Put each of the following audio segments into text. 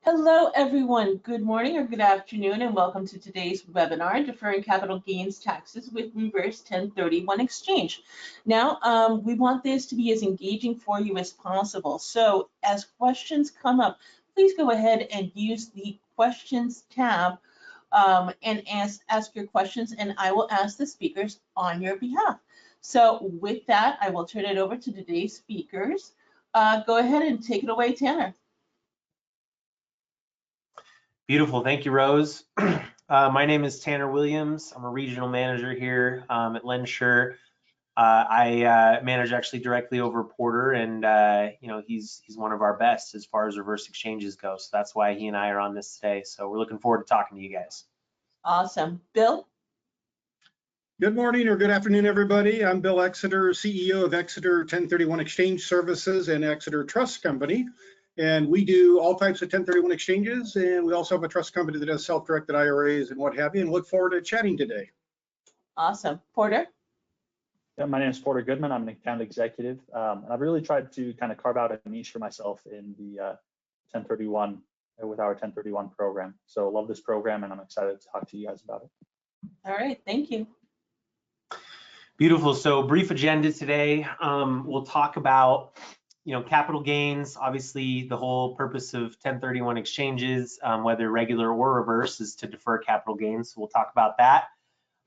Hello, everyone. Good morning or good afternoon, and welcome to today's webinar, Deferring Capital Gains Taxes with Reverse 1031 Exchange. Now, we want this to be as engaging for you as possible. So as questions come up, please go ahead and use the questions tab and ask your questions, and I will ask the speakers on your behalf. So with that, I will turn it over to today's speakers. Go ahead and take it away, Tanner. Beautiful, thank you, Rose. My name is Tanner Williams. I'm a regional manager here at LendSure. I manage actually directly over Porter, and he's one of our best as far as reverse exchanges go. So that's why he and I are on this today. So we're looking forward to talking to you guys. Awesome, Bill. Good morning or good afternoon, everybody. I'm Bill Exeter, CEO of Exeter 1031 Exchange Services and Exeter Trust Company. And we do all types of 1031 exchanges, and we also have a trust company that does self-directed IRAs and what have you, and look forward to chatting today. Awesome. Porter? Yeah, my name is Porter Goodman. I'm an account executive. And I've really tried to kind of carve out a niche for myself in the 1031 with our 1031 program. So love this program, and I'm excited to talk to you guys about it. All right, thank you. Beautiful. So brief agenda today. We'll talk about capital gains. Obviously, the whole purpose of 1031 exchanges, whether regular or reverse, is to defer capital gains. So we'll talk about that.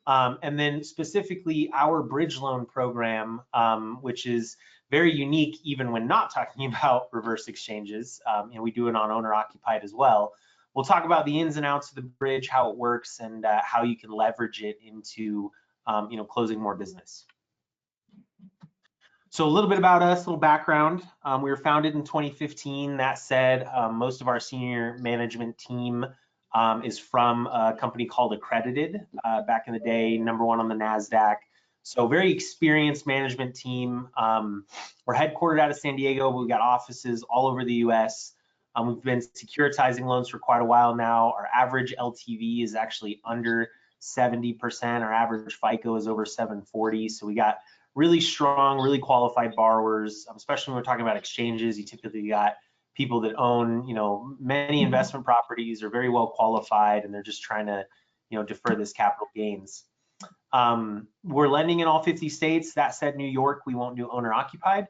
And then specifically our bridge loan program, which is very unique even when not talking about reverse exchanges. We do it on owner occupied as well. We'll talk about the ins and outs of the bridge, how it works, and how you can leverage it into closing more business. So a little bit about us, a little background. We were founded in 2015. That said, most of our senior management team is from a company called Accredited, back in the day, #1 on the NASDAQ. So very experienced management team. We're headquartered out of San Diego, but we've got offices all over the US. We've been securitizing loans for quite a while now. Our average LTV is actually under 70%. Our average FICO is over 740. So we got really strong, really qualified borrowers, especially when we're talking about exchanges. You typically got people that own, many investment properties, are very well qualified, and they're just trying to, defer this capital gains. We're lending in all 50 states. That said, New York, we won't do owner occupied.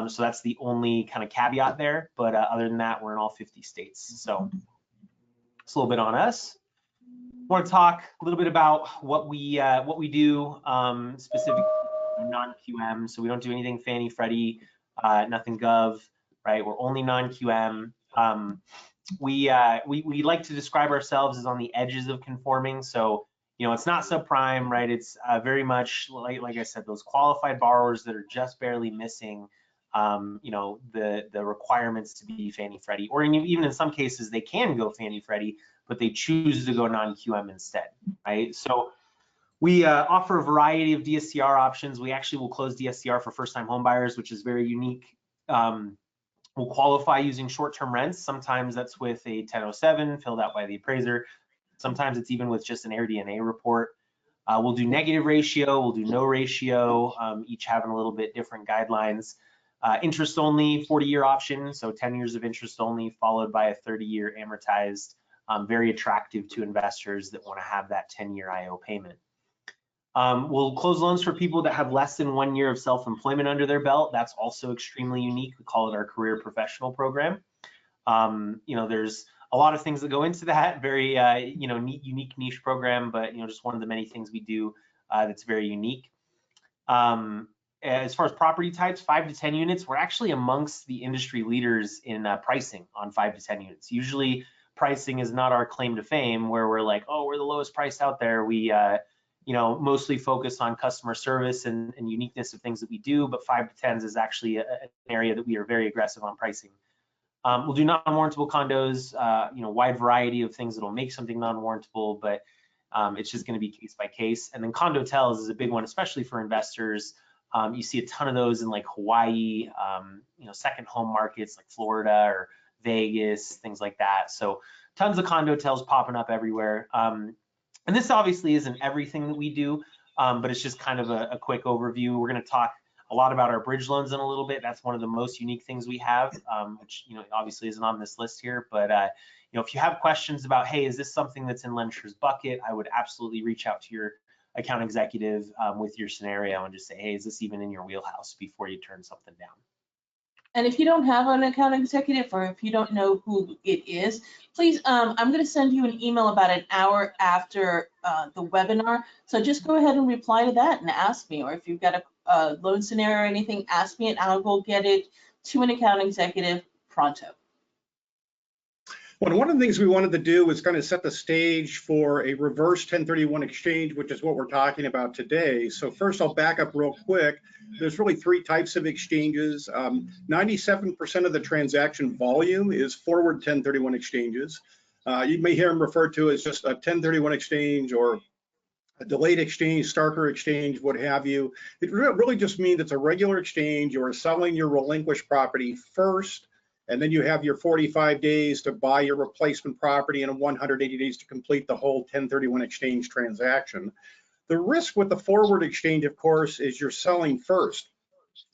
So that's the only kind of caveat there. But other than that, we're in all 50 states. So it's a little bit on us. I want to talk a little bit about what we do, specifically non-QM. So we don't do anything Fannie, Freddie, nothing Gov, right? We're only non-QM. We like to describe ourselves as on the edges of conforming. So it's not subprime, right? It's very much like I said, those qualified borrowers that are just barely missing the requirements to be Fannie, Freddie, or even in some cases they can go Fannie, Freddie, but they choose to go non-QM instead, right? So we offer a variety of DSCR options. We actually will close DSCR for first-time home buyers, which is very unique. We'll qualify using short-term rents. Sometimes that's with a 1007 filled out by the appraiser. Sometimes it's even with just an AirDNA report. We'll do negative ratio, we'll do no ratio, each having a little bit different guidelines. Interest only, 40-year option, so 10 years of interest only, followed by a 30-year amortized, very attractive to investors that want to have that 10-year IO payment. We'll close loans for people that have less than 1 year of self-employment under their belt. That's also extremely unique. We call it our career professional program. There's a lot of things that go into that, very unique niche program, but just one of the many things we do that's very unique. As far as property types, 5 to 10 units, we're actually amongst the industry leaders in pricing on 5 to 10 units. Usually pricing is not our claim to fame, where we're like, oh, we're the lowest price out there. We mostly focus on customer service and uniqueness of things that we do, but 5 to 10s is actually an area that we are very aggressive on pricing. We'll do non-warrantable condos, wide variety of things that'll make something non-warrantable, but it's just going to be case by case. And then condo hotels is a big one, especially for investors. You see a ton of those in like Hawaii, second home markets like Florida or Vegas, things like that. So tons of condo hotels popping up everywhere. And this obviously isn't everything that we do, but it's just kind of a quick overview. We're going to talk a lot about our bridge loans in a little bit. That's one of the most unique things we have, which obviously isn't on this list here. But if you have questions about, hey, is this something that's in LendSure's bucket, I would absolutely reach out to your account executive with your scenario and just say, hey, is this even in your wheelhouse before you turn something down? And if you don't have an account executive, or if you don't know who it is, please, I'm going to send you an email about an hour after the webinar. So just go ahead and reply to that and ask me, or if you've got a loan scenario or anything, ask me and I'll go get it to an account executive pronto. Well, one of the things we wanted to do was kind of set the stage for a reverse 1031 exchange, which is what we're talking about today. So first, I'll back up real quick. There's really three types of exchanges. 97% of the transaction volume is forward 1031 exchanges. You may hear them referred to as just a 1031 exchange or a delayed exchange, starter exchange, what have you. It really just means it's a regular exchange. You are selling your relinquished property first, and then you have your 45 days to buy your replacement property and 180 days to complete the whole 1031 exchange transaction. The risk with the forward exchange, of course, is you're selling first.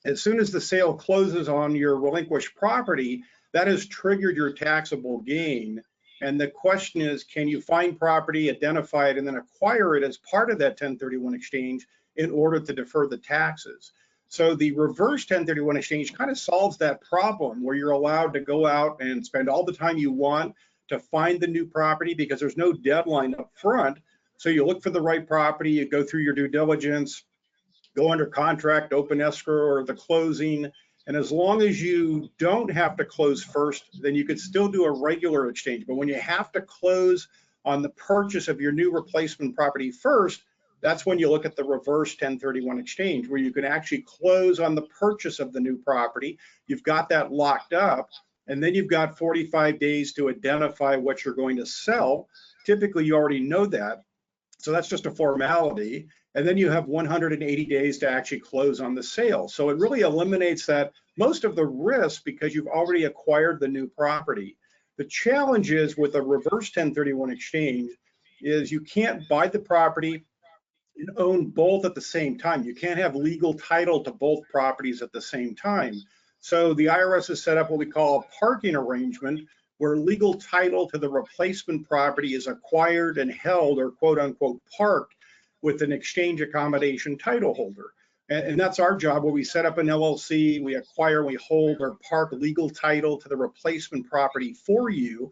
As soon as the sale closes on your relinquished property, that has triggered your taxable gain. And the question is, can you find property, identify it, and then acquire it as part of that 1031 exchange in order to defer the taxes? So the reverse 1031 exchange kind of solves that problem where you're allowed to go out and spend all the time you want to find the new property because there's no deadline up front. So you look for the right property, you go through your due diligence, go under contract, open escrow, or the closing. And as long as you don't have to close first, then you could still do a regular exchange. But when you have to close on the purchase of your new replacement property first, that's when you look at the reverse 1031 exchange, where you can actually close on the purchase of the new property. You've got that locked up, and then you've got 45 days to identify what you're going to sell. Typically, you already know that. So that's just a formality. And then you have 180 days to actually close on the sale. So it really eliminates that most of the risk because you've already acquired the new property. The challenge is with a reverse 1031 exchange is you can't buy the property and own both at the same time. You can't have legal title to both properties at the same time. So the IRS has set up what we call a parking arrangement where legal title to the replacement property is acquired and held or quote unquote parked with an exchange accommodation title holder. And that's our job where we set up an LLC, we acquire, we hold or park legal title to the replacement property for you.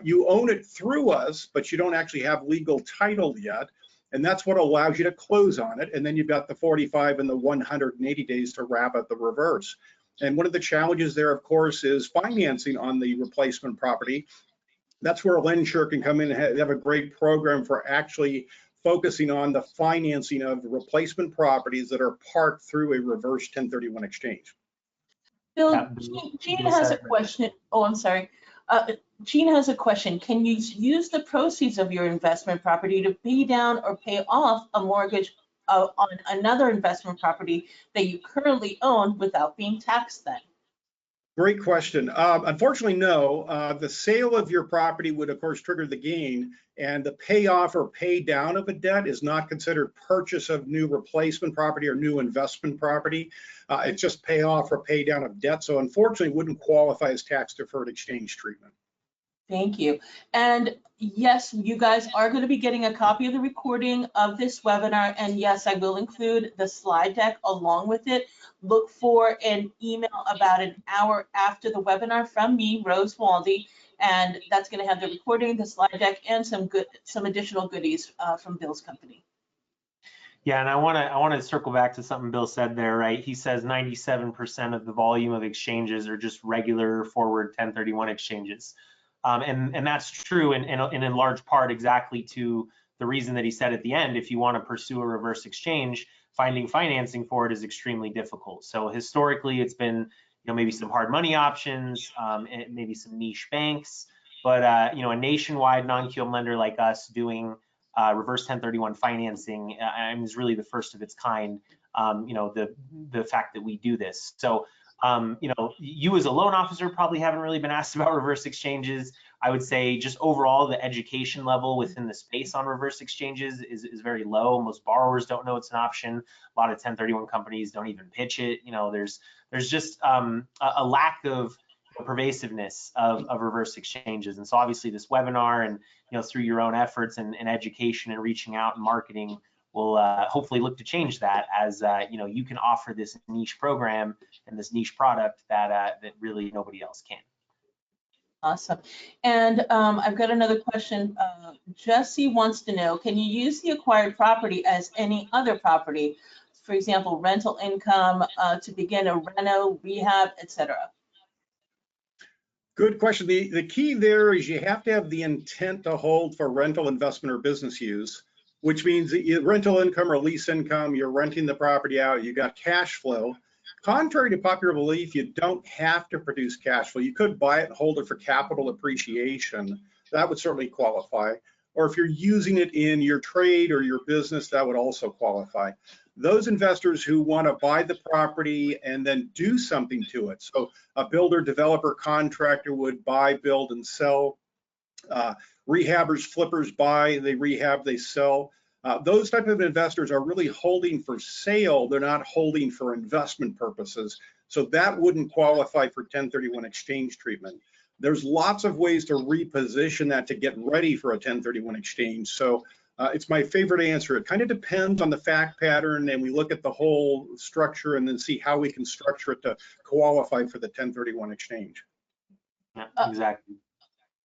You own it through us, but you don't actually have legal title yet. And that's what allows you to close on it. And then you've got the 45 and the 180 days to wrap up the reverse. And one of the challenges there, of course, is financing on the replacement property. That's where LendSure can come in and have a great program for actually focusing on the financing of the replacement properties that are parked through a reverse 1031 exchange. Bill, Gina has a question. Oh, I'm sorry. Gina has a question. Can you use the proceeds of your investment property to pay down or pay off a mortgage on another investment property that you currently own without being taxed then? Great question. Unfortunately, no. The sale of your property would, of course, trigger the gain, and the payoff or pay down of a debt is not considered purchase of new replacement property or new investment property. It's just payoff or pay down of debt. So unfortunately, it wouldn't qualify as tax deferred exchange treatment. Thank you. And yes, you guys are going to be getting a copy of the recording of this webinar. And yes, I will include the slide deck along with it. Look for an email about an hour after the webinar from me, Rose Waldy, and that's going to have the recording, the slide deck, and some additional goodies from Bill's company. Yeah, and I want to circle back to something Bill said there, right? He says 97% of the volume of exchanges are just regular forward 1031 exchanges. And that's true and in large part exactly to the reason that he said at the end. If you want to pursue a reverse exchange, finding financing for it is extremely difficult. So historically, it's been maybe some hard money options, maybe some niche banks, but a nationwide non-QM lender like us doing reverse 1031 financing is really the first of its kind. The fact that we do this. So You as a loan officer probably haven't really been asked about reverse exchanges. I would say just overall the education level within the space on reverse exchanges is very low. Most borrowers don't know it's an option. A lot of 1031 companies don't even pitch it. There's just a lack of pervasiveness of reverse exchanges. And so obviously this webinar and through your own efforts and education and reaching out and marketing will hopefully look to change that, as you can offer this niche program and this niche product that really nobody else can. Awesome. And I've got another question. Jesse wants to know, can you use the acquired property as any other property, for example, rental income, to begin a reno, rehab, etc.? Good question. The key there is you have to have the intent to hold for rental, investment, or business use, which means that rental income or lease income, you're renting the property out, you got cash flow. Contrary to popular belief, you don't have to produce cash flow. You could buy it and hold it for capital appreciation. That would certainly qualify. Or if you're using it in your trade or your business, that would also qualify. Those investors who want to buy the property and then do something to it. So a builder, developer, contractor would buy, build, and sell. Rehabbers, flippers buy, they rehab, they sell. Those type of investors are really holding for sale. They're not holding for investment purposes. So that wouldn't qualify for 1031 exchange treatment. There's lots of ways to reposition that to get ready for a 1031 exchange. So it's my favorite answer. It kind of depends on the fact pattern, and we look at the whole structure and then see how we can structure it to qualify for the 1031 exchange. Yeah, exactly.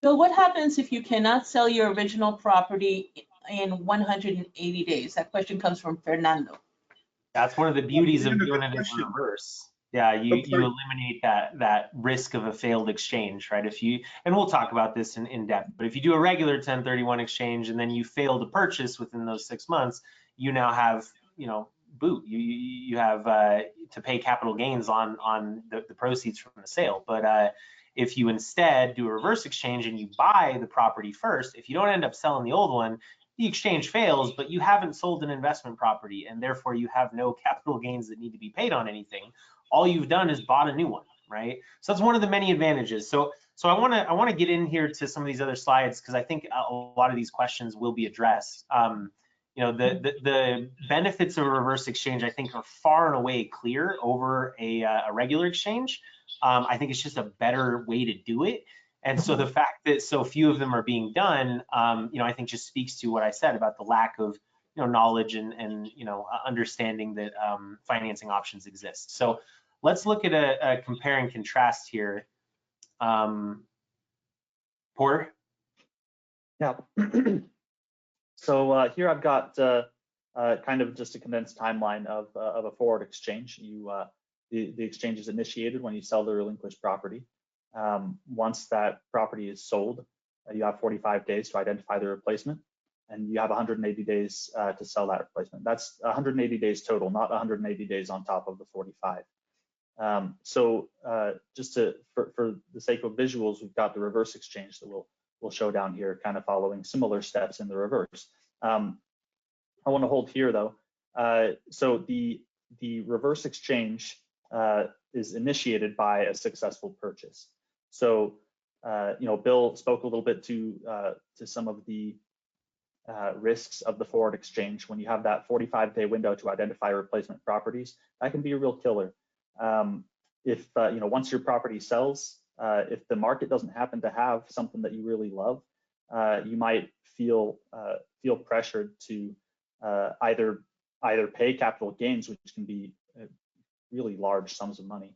So what happens if you cannot sell your original property in 180 days? That question comes from Fernando. That's one of the beauties of doing it in reverse. Yeah, you eliminate that risk of a failed exchange, right? And we'll talk about this in depth, but if you do a regular 1031 exchange and then you fail to purchase within those 6 months, you now have, you have to pay capital gains on the proceeds from the sale. But if you instead do a reverse exchange and you buy the property first, if you don't end up selling the old one, the exchange fails, but you haven't sold an investment property, and therefore you have no capital gains that need to be paid on anything. All you've done is bought a new one, right? So that's one of the many advantages. So I want to get in here to some of these other slides because I think a lot of these questions will be addressed. The benefits of a reverse exchange, I think, are far and away clear over a regular exchange. I think it's just a better way to do it. And so the fact that so few of them are being done, I think just speaks to what I said about the lack of knowledge and understanding that financing options exist. So let's look at a compare and contrast here. Porter? Yeah. So here I've got kind of just a condensed timeline of a forward exchange. The exchange is initiated when you sell the relinquished property. Once that property is sold, you have 45 days to identify the replacement, and you have 180 days to sell that replacement. That's 180 days total, not 180 days on top of the 45. Just for the sake of visuals, we've got the reverse exchange that we'll show down here, kind of following similar steps in the reverse. I want to hold here though. So the reverse exchange is initiated by a successful purchase. So Bill spoke a little bit to some of the risks of the forward exchange. When you have that 45-day window to identify replacement properties, that can be a real killer. If once your property sells, if the market doesn't happen to have something that you really love, you might feel pressured to either pay capital gains, which can be really large sums of money,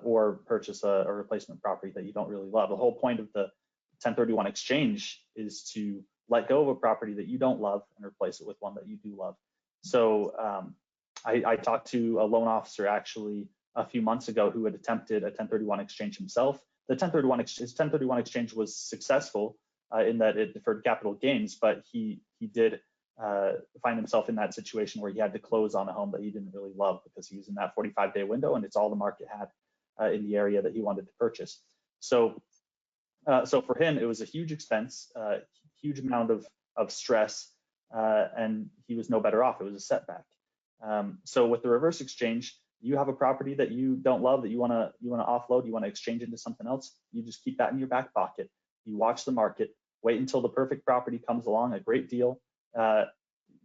or purchase a replacement property that you don't really love. The whole point of the 1031 exchange is to let go of a property that you don't love and replace it with one that you do love. So I talked to a loan officer actually a few months ago who had attempted a 1031 exchange himself. His 1031 exchange was successful in that it deferred capital gains, but he did find himself in that situation where he had to close on a home that he didn't really love because he was in that 45-day window and it's all the market had in the area that he wanted to purchase. So for him, it was a huge expense, huge amount of stress, and he was no better off. It was a setback. So with the reverse exchange, You have a property that you don't love, that you want to offload, you want to exchange into something else, you just keep that in your back pocket. You watch the market, wait until the perfect property comes along, a great deal.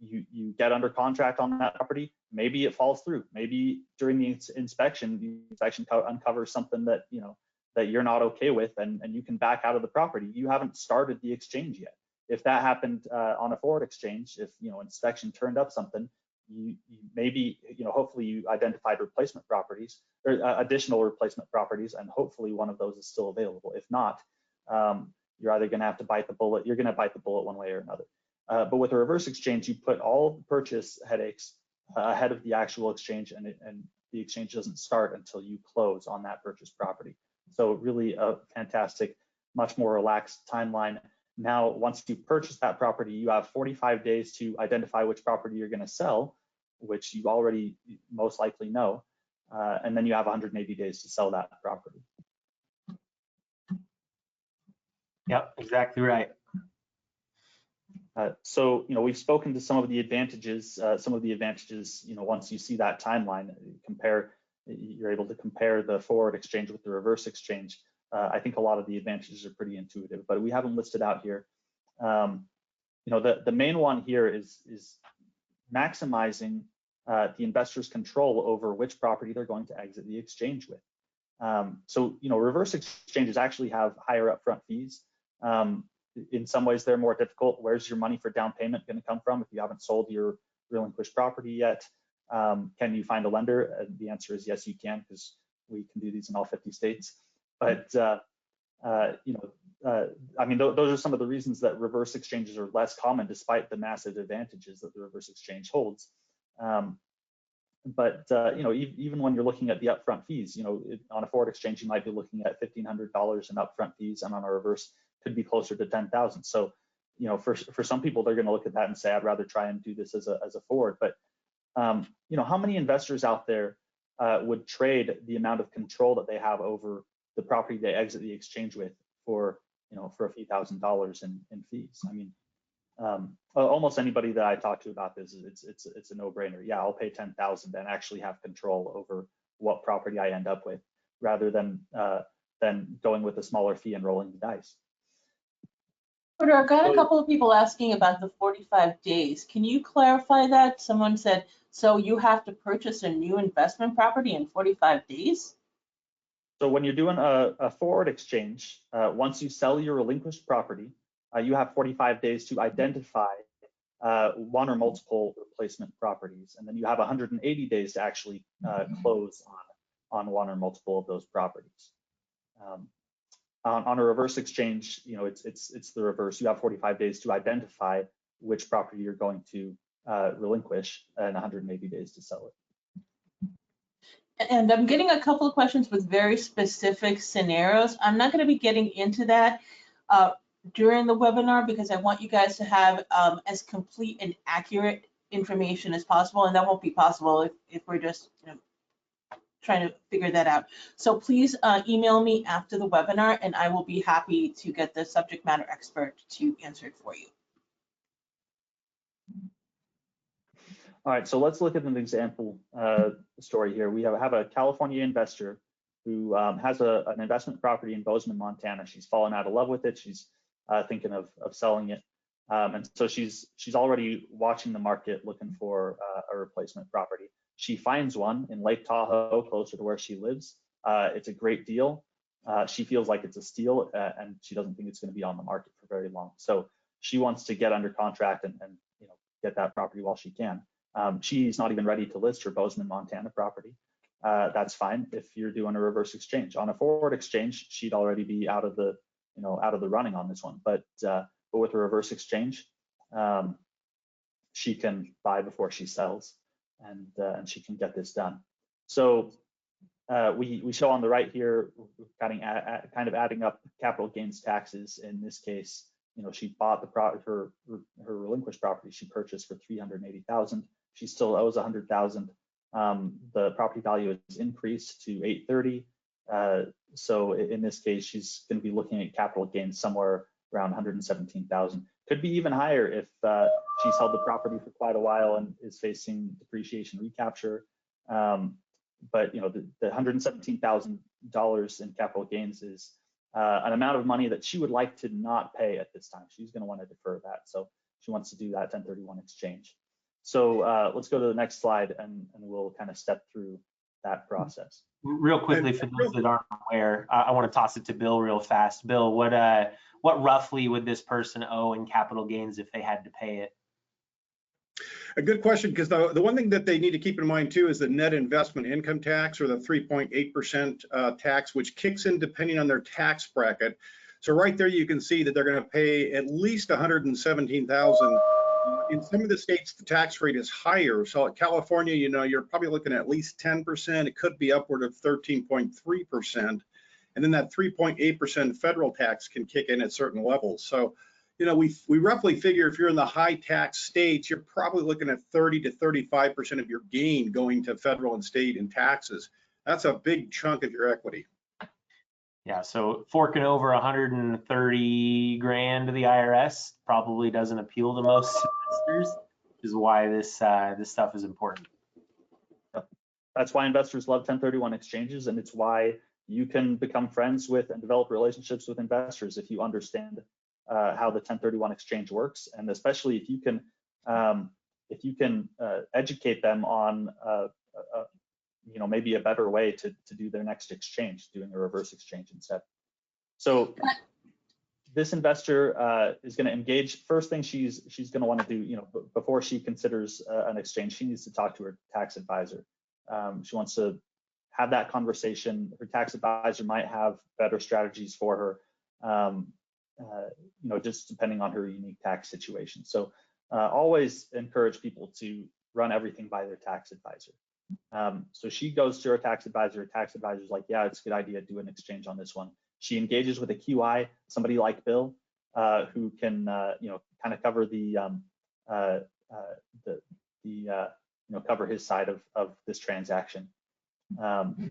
You get under contract on that property. Maybe it falls through. Maybe during the inspection uncovers something that that you're not okay with, and you can back out of the property. You haven't started the exchange yet. If that happened on a forward exchange, if inspection turned up something, you maybe hopefully you identified replacement properties or additional replacement properties, and hopefully one of those is still available. If not, you're either going to have to bite the bullet. You're going to bite the bullet one way or another. But with a reverse exchange, you put all the purchase headaches ahead of the actual exchange, and the exchange doesn't start until you close on that purchase property. So really a fantastic, much more relaxed timeline. Now, once you purchase that property, you have 45 days to identify which property you're going to sell, which you already most likely know, and then you have 180 days to sell that property. Yep, exactly right. So we've spoken to some of the advantages. Once you see that timeline, you're able to compare the forward exchange with the reverse exchange. I think a lot of the advantages are pretty intuitive, but we haven't listed out here. The main one here is maximizing the investor's control over which property they're going to exit the exchange with. Reverse exchanges actually have higher upfront fees. In some ways, they're more difficult. Where's your money for down payment going to come from if you haven't sold your relinquished property yet? Can you find a lender? The answer is yes, you can, because we can do these in all 50 states. But those are some of the reasons that reverse exchanges are less common, despite the massive advantages that the reverse exchange holds. Even when you're looking at the upfront fees, on a forward exchange, you might be looking at $1,500 in upfront fees, and on a reverse could be closer to 10,000. So, for some people, they're going to look at that and say, I'd rather try and do this as a forward. But how many investors out there would trade the amount of control that they have over the property they exit the exchange with for a few $1,000s in fees? I mean, almost anybody that I talk to about this, it's a no-brainer. Yeah, I'll pay 10,000 and actually have control over what property I end up with, rather than going with a smaller fee and rolling the dice. I've got a couple of people asking about the 45 days. Can you clarify that? Someone said, so you have to purchase a new investment property in 45 days? So when you're doing a forward exchange, once you sell your relinquished property, you have 45 days to identify one or multiple replacement properties, and then you have 180 days to actually close on one or multiple of those properties. On a reverse exchange, it's the reverse. You have 45 days to identify which property you're going to relinquish, and 180 days to sell it. And I'm getting a couple of questions with very specific scenarios. I'm not going to be getting into that during the webinar, because I want you guys to have as complete and accurate information as possible, and that won't be possible if we're just trying to figure that out. So please email me after the webinar, and I will be happy to get the subject matter expert to answer it for you. All right, so let's look at an example story here. We have a California investor who has an investment property in Bozeman, Montana. She's fallen out of love with it. She's thinking of selling it. And so she's already watching the market, looking for a replacement property. She finds one in Lake Tahoe, closer to where she lives. It's a great deal. She feels like it's a steal, and she doesn't think it's going to be on the market for very long. So she wants to get under contract and get that property while she can. She's not even ready to list her Bozeman, Montana property. That's fine if you're doing a reverse exchange. On a forward exchange, she'd already be out of the running on this one. But with a reverse exchange, she can buy before she sells, and she can get this done. So we show on the right here, kind of adding up capital gains taxes. In this case, she bought her relinquished property she purchased for $380,000. She still owes $100,000. The property value is increased to $830,000. So in this case, she's going to be looking at capital gains somewhere around $117,000. Could be even higher if she's held the property for quite a while and is facing depreciation recapture. but you know, the $117,000 in capital gains is an amount of money that she would like to not pay at this time. She's going to want to defer that, so she wants to do that 1031 exchange. So let's go to the next slide, and we'll kind of step through that process. Real quickly, for those that aren't aware, I want to toss it to Bill real fast. Bill, what roughly would this person owe in capital gains if they had to pay it? A good question, because the one thing that they need to keep in mind too is the net investment income tax, or the 3.8% tax, which kicks in depending on their tax bracket. So right there, you can see that they're going to pay at least $117,000. In some of the states, the tax rate is higher. So at California, you know, you're probably looking at least 10%. It could be upward of 13.3%. And then that 3.8% federal tax can kick in at certain levels. So, you know, we roughly figure if you're in the high tax states, you're probably looking at 30 to 35% of your gain going to federal and state in taxes. That's a big chunk of your equity. Yeah, so forking over 130 grand to the IRS probably doesn't appeal to most investors, which is why this stuff is important. That's why investors love 1031 exchanges, and it's why you can become friends with and develop relationships with investors if you understand how the 1031 exchange works, and especially if you can educate them on you know, maybe a better way to do their next exchange, doing a reverse exchange instead. So this investor is going to engage. First thing she's going to want to do, you know, before she considers an exchange, she needs to talk to her tax advisor. She wants to have that conversation. Her tax advisor might have better strategies for her, you know, just depending on her unique tax situation. So always encourage people to run everything by their tax advisor. So she goes to her tax advisor. Her tax advisor's like, yeah, it's a good idea, do an exchange on this one. She engages with a QI, somebody like Bill, who can, you know, kind of cover the you know, cover his side of this transaction.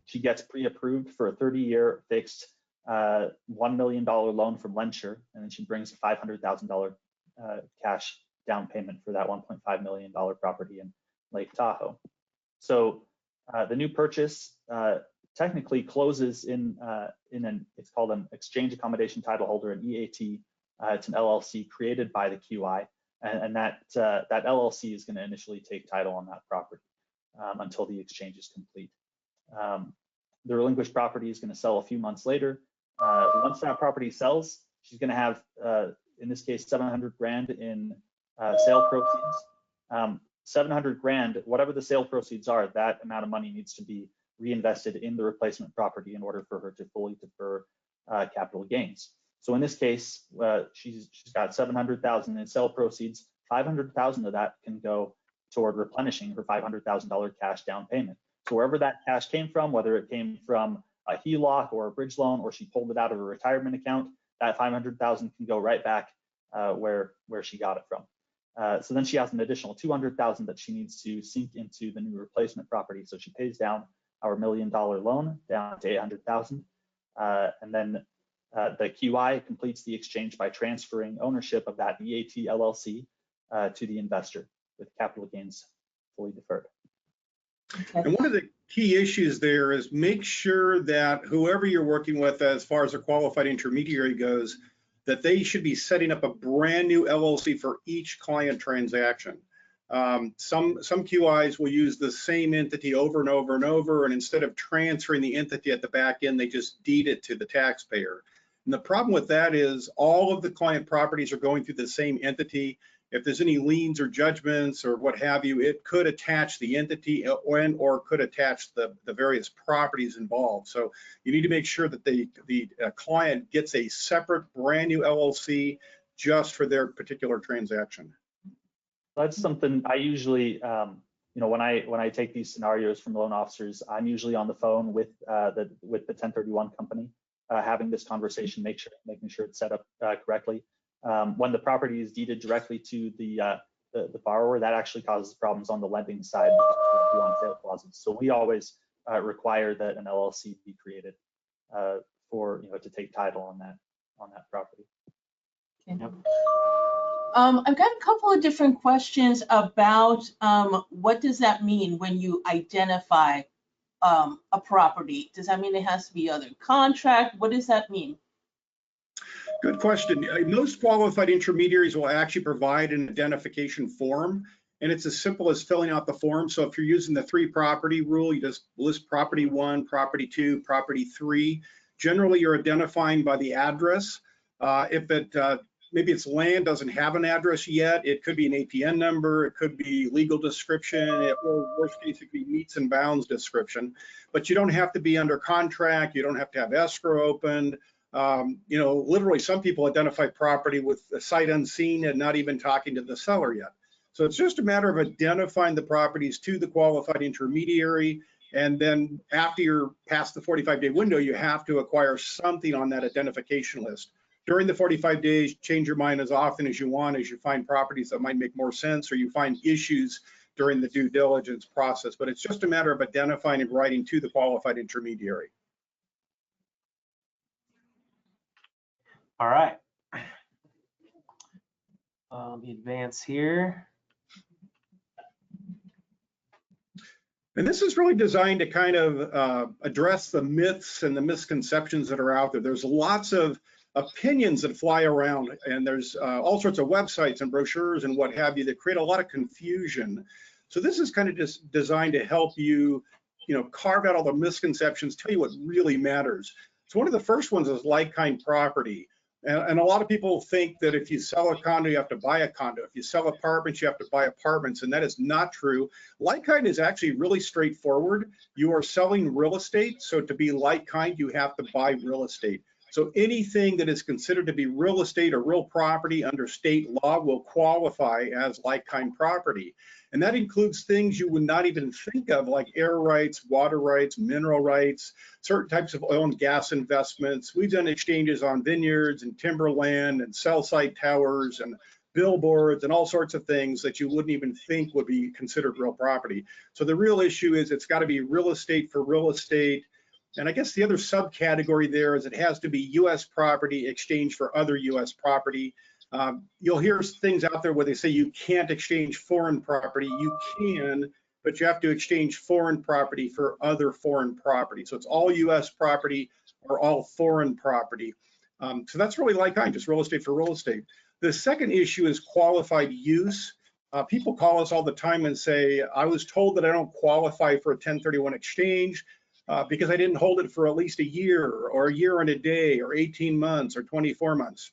She gets pre-approved for a 30-year fixed $1 million loan from LendSure, and then she brings a $500,000 cash down payment for that $1.5 million property in Lake Tahoe. So the new purchase technically closes in it's called an exchange accommodation title holder, an EAT. It's an LLC created by the QI, and that LLC is going to initially take title on that property until the exchange is complete. The relinquished property is going to sell a few months later. Once that property sells, she's going to have, in this case, 700 grand in sale proceeds. 700 grand, whatever the sale proceeds are, that amount of money needs to be reinvested in the replacement property in order for her to fully defer capital gains. So in this case, she's got 700,000 in sale proceeds. 500,000 of that can go toward replenishing her $500,000 cash down payment. So wherever that cash came from, whether it came from a HELOC or a bridge loan, or she pulled it out of a retirement account, that 500,000 can go right back where she got it from. So then she has an additional 200,000 that she needs to sink into the new replacement property. So she pays down our $1 million loan down to 800,000, and then the QI completes the exchange by transferring ownership of that EAT LLC to the investor with capital gains fully deferred. And one of the key issues there is make sure that whoever you're working with, as far as a qualified intermediary goes, that they should be setting up a brand new LLC for each client transaction. Some QIs will use the same entity over and over and over, and instead of transferring the entity at the back end, they just deed it to the taxpayer. And the problem with that is all of the client properties are going through the same entity. If there's any liens or judgments or what have you, it could attach the entity or could attach the various properties involved. So you need to make sure that the client gets a separate brand new LLC just for their particular transaction. That's something I usually, you know, when I take these scenarios from loan officers, I'm usually on the phone with the 1031 company, having this conversation, making sure it's set up correctly. When the property is deeded directly to the borrower, that actually causes problems on the lending side on sale clauses. So we always require that an LLC be created for, you know, to take title on that property. Okay. Yep. I've got a couple of different questions about what does that mean when you identify a property? Does that mean it has to be under contract? What does that mean? Good question. Most qualified intermediaries will actually provide an identification form, and it's as simple as filling out the form. So if you're using the 3 property rule, you just list property 1, property 2, property 3. Generally, you're identifying by the address. If it maybe it's land doesn't have an address yet, it could be an APN number, it could be legal description, or worst case, it could be meets and bounds description. But you don't have to be under contract, you don't have to have escrow opened. You know, literally some people identify property with a sight unseen and not even talking to the seller yet. So it's just a matter of identifying the properties to the qualified intermediary. And then after you're past the 45-day window, you have to acquire something on that identification list. During the 45 days, change your mind as often as you want as you find properties that might make more sense or you find issues during the due diligence process. But it's just a matter of identifying and writing to the qualified intermediary. All right. Advance here. And this is really designed to kind of address the myths and the misconceptions that are out there. There's lots of opinions that fly around, and there's all sorts of websites and brochures and what have you that create a lot of confusion. So this is kind of just designed to help you, carve out all the misconceptions, tell you what really matters. So one of the first ones is like-kind property. And a lot of people think that if you sell a condo, you have to buy a condo. If you sell apartments, you have to buy apartments, and that is not true. Like-kind is actually really straightforward. You are selling real estate, so to be like-kind, you have to buy real estate. So anything that is considered to be real estate or real property under state law will qualify as like-kind property. And that includes things you would not even think of, like air rights, water rights, mineral rights, certain types of oil and gas investments. We've done exchanges on vineyards and timberland and cell site towers and billboards and all sorts of things that you wouldn't even think would be considered real property. So the real issue is it's got to be real estate for real estate. And I guess the other subcategory there is it has to be U.S. property exchanged for other U.S. property. You'll hear things out there where they say you can't exchange foreign property. You can, but you have to exchange foreign property for other foreign property. So it's all U.S. property or all foreign property. So that's really like-kind, just real estate for real estate. The second issue is qualified use. People call us all the time and say, I was told that I don't qualify for a 1031 exchange because I didn't hold it for at least a year or a year and a day or 18 months or 24 months.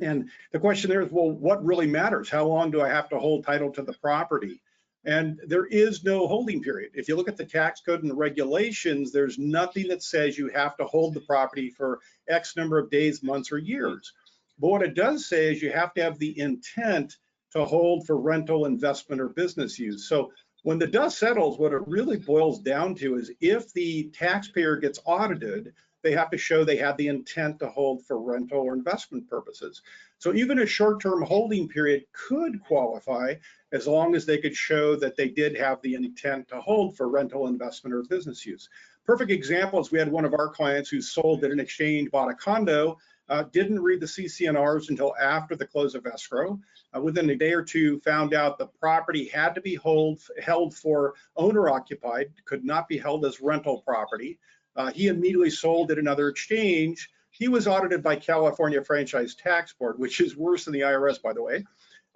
And the question there is, well, what really matters? How long do I have to hold title to the property? And there is no holding period. If you look at the tax code and the regulations, there's nothing that says you have to hold the property for X number of days, months, or years. But what it does say is you have to have the intent to hold for rental, investment, or business use. So when the dust settles, what it really boils down to is if the taxpayer gets audited, they have to show they had the intent to hold for rental or investment purposes. So even a short-term holding period could qualify as long as they could show that they did have the intent to hold for rental, investment, or business use. Perfect example is we had one of our clients who sold at an exchange, bought a condo, didn't read the CC&Rs until after the close of escrow. Within a day or two, found out the property had to be held for owner-occupied, could not be held as rental property. He immediately sold at another exchange. He was audited by California Franchise Tax Board, which is worse than the IRS, by the way.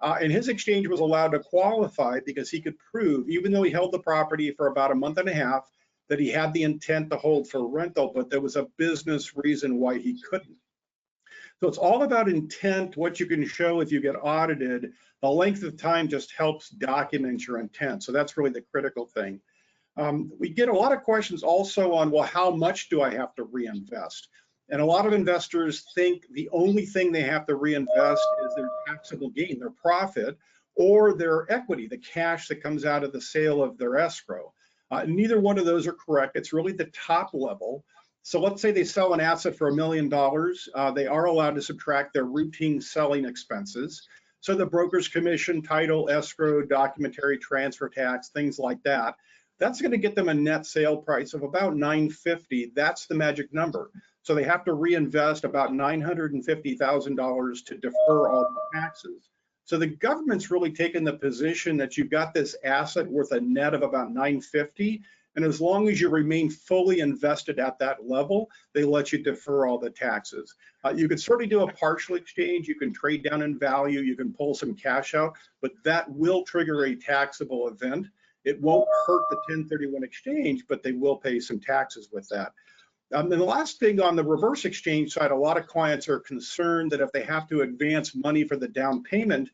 And his exchange was allowed to qualify because he could prove, even though he held the property for about a month and a half, that he had the intent to hold for rental, but there was a business reason why he couldn't. So it's all about intent, what you can show if you get audited. The length of time just helps document your intent. So that's really the critical thing. We get a lot of questions also on, well, how much do I have to reinvest? And a lot of investors think the only thing they have to reinvest is their taxable gain, their profit, or their equity, the cash that comes out of the sale of their escrow. Neither one of those are correct. It's really the top level. So let's say they sell an asset for $1 million. They are allowed to subtract their routine selling expenses. So the broker's commission, title, escrow, documentary, transfer tax, things like that. That's going to get them a net sale price of about $950. That's the magic number. So they have to reinvest about $950,000 to defer all the taxes. So the government's really taken the position that you've got this asset worth a net of about $950. And as long as you remain fully invested at that level, they let you defer all the taxes. You can certainly do a partial exchange. You can trade down in value. You can pull some cash out, but that will trigger a taxable event. It won't hurt the 1031 exchange, but they will pay some taxes with that. And the last thing on the reverse exchange side, a lot of clients are concerned that if they have to advance money for the down payment,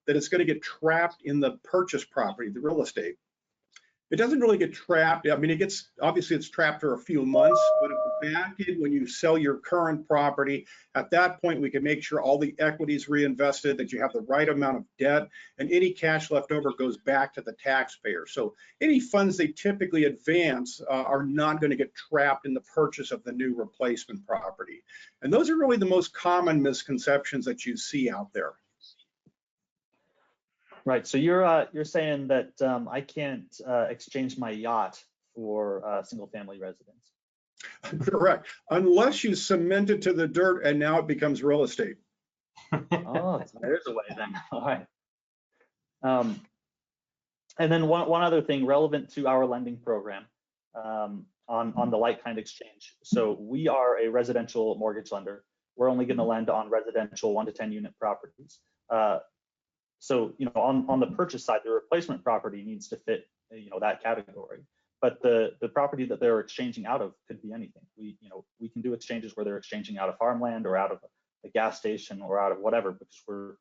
that it's going to get trapped in the purchase property, the real estate. It doesn't really get trapped. I mean, it gets, obviously it's trapped for a few months, but at the back end, when you sell your current property, at that point, we can make sure all the equity is reinvested, that you have the right amount of debt, and any cash left over goes back to the taxpayer. So any funds they typically advance are not going to get trapped in the purchase of the new replacement property. And those are really the most common misconceptions that you see out there. Right. So you're saying that I can't exchange my yacht for single-family residence. Correct. Unless you cement it to the dirt and now it becomes real estate. Oh, there's a way then. All right. And then one other thing relevant to our lending program on the like-kind exchange. So we are a residential mortgage lender. We're only going to lend on residential 1 to 10 unit properties. So, you know, on the purchase side, the replacement property needs to fit, you know, that category. But the property that they're exchanging out of could be anything. We can do exchanges where they're exchanging out of farmland or out of a gas station or out of whatever, because we're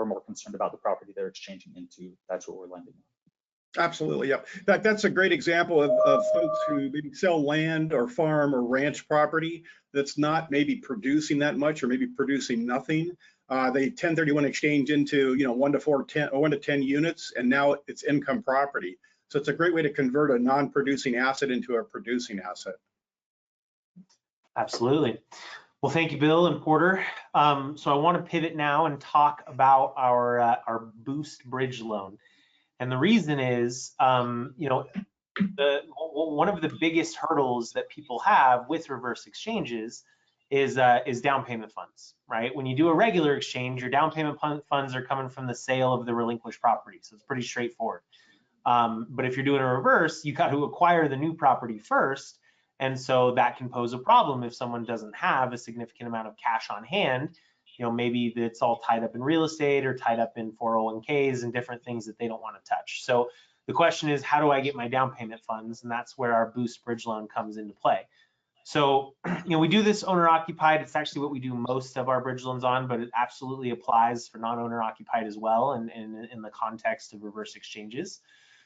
more concerned about the property they're exchanging into. That's what we're lending on. Absolutely, yeah. That's a great example of folks who maybe sell land or farm or ranch property that's not maybe producing that much or maybe producing nothing. They 1031 exchange into 1 to 10 units, and now it's income property. So it's a great way to convert a non-producing asset into a producing asset. Absolutely. Well, thank you, Bill and Porter. So I want to pivot now and talk about our Boost bridge loan. And the reason is, one of the biggest hurdles that people have with reverse exchanges is down payment funds, right? When you do a regular exchange, your down payment funds are coming from the sale of the relinquished property. So it's pretty straightforward. But if you're doing a reverse, you got to acquire the new property first. And so that can pose a problem if someone doesn't have a significant amount of cash on hand. Maybe it's all tied up in real estate or tied up in 401ks and different things that they don't want to touch. So the question is, how do I get my down payment funds? And that's where our Boost bridge loan comes into play. So, we do this owner occupied. It's actually what we do most of our bridge loans on, but it absolutely applies for non-owner occupied as well, and in the context of reverse exchanges.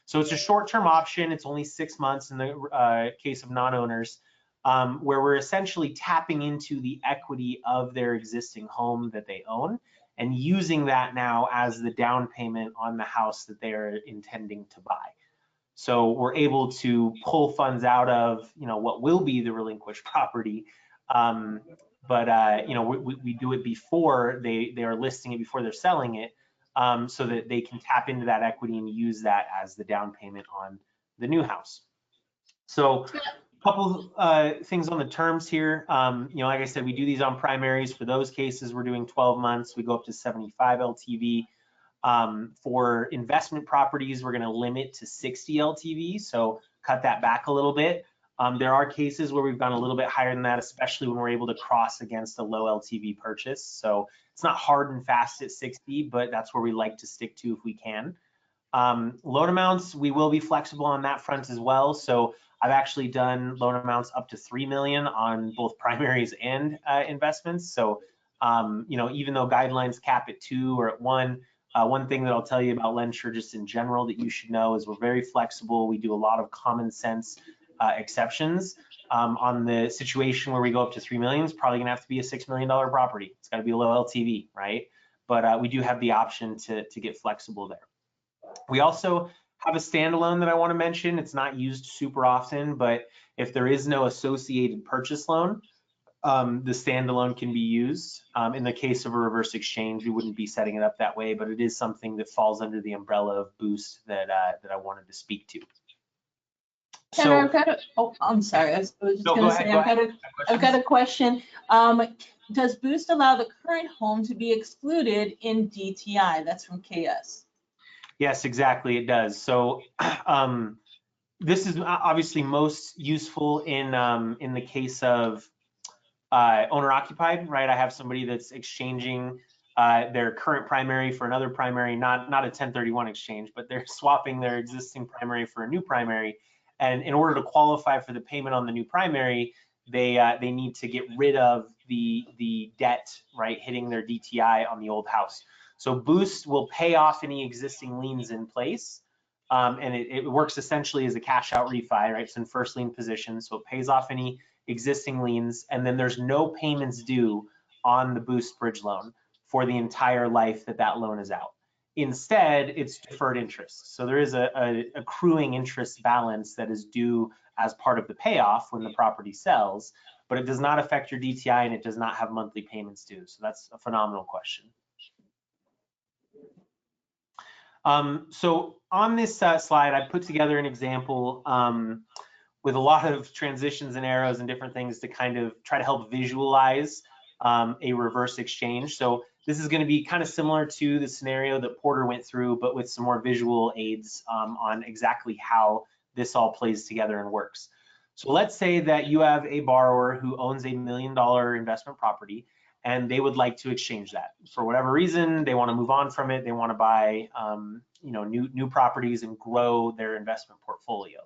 So it's a short-term option. It's only 6 months in the case of non-owners, where we're essentially tapping into the equity of their existing home that they own and using that now as the down payment on the house that they are intending to buy. So we're able to pull funds out of, what will be the relinquished property. But we do it before they are listing it, before they're selling it, so that they can tap into that equity and use that as the down payment on the new house. So a couple things on the terms here. Like I said, we do these on primaries. For those cases, we're doing 12 months. We go up to 75 LTV. For investment properties, we're going to limit to 60 LTV, so cut that back a little bit. There are cases where we've gone a little bit higher than that, especially when we're able to cross against a low LTV purchase. So it's not hard and fast at 60, but that's where we like to stick to if we can. Loan amounts, we will be flexible on that front as well. So I've actually done loan amounts up to 3 million on both primaries and investments. So, even though guidelines cap at 2 or at 1, one thing that I'll tell you about LendSure just in general that you should know is we're very flexible. We do a lot of common sense exceptions. On the situation where we go up to 3 million, it's probably gonna have to be a $6 million property. It's gotta be a low LTV, right? But we do have the option to get flexible there. We also have a standalone that I wanna mention. It's not used super often, but if there is no associated purchase loan, the standalone can be used. In the case of a reverse exchange, we wouldn't be setting it up that way, but it is something that falls under the umbrella of Boost that I wanted to speak to. So I'm sorry. I was just going to say, I've got a question. Does Boost allow the current home to be excluded in DTI? That's from KS. Yes, exactly, it does. So This is obviously most useful in the case of owner occupied, right? I have somebody that's exchanging their current primary for another primary, not a 1031 exchange, but they're swapping their existing primary for a new primary. And in order to qualify for the payment on the new primary, they need to get rid of the debt, right, hitting their DTI on the old house. So Boost will pay off any existing liens in place. And it works essentially as a cash out refi, right? It's in first lien position, so it pays off any existing liens, and then there's no payments due on the Boost bridge loan for the entire life that loan is out. Instead, it's deferred interest. So there is a accruing interest balance that is due as part of the payoff when the property sells, but it does not affect your DTI and it does not have monthly payments due. So that's a phenomenal question. So on this slide, I put together an example with a lot of transitions and arrows and different things to kind of try to help visualize a reverse exchange. So this is going to be kind of similar to the scenario that Porter went through, but with some more visual aids on exactly how this all plays together and works. So let's say that you have a borrower who owns $1 million investment property, and they would like to exchange that for whatever reason. They want to move on from it. They want to buy new properties and grow their investment portfolio.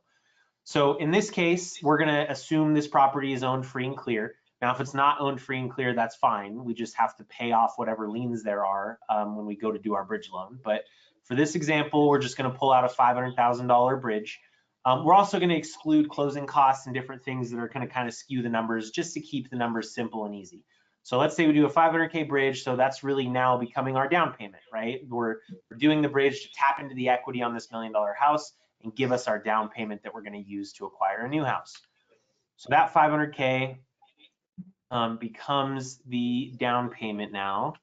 So in this case, we're going to assume this property is owned free and clear. Now, if it's not owned free and clear, that's fine. We just have to pay off whatever liens there are when we go to do our bridge loan. But for this example, we're just going to pull out a $500,000 bridge. We're also going to exclude closing costs and different things that are going to kind of skew the numbers just to keep the numbers simple and easy. So let's say we do a 500K bridge. So that's really now becoming our down payment, right? We're doing the bridge to tap into the equity on this $1 million house and give us our down payment that we're going to use to acquire a new house. So that 500K becomes the down payment now.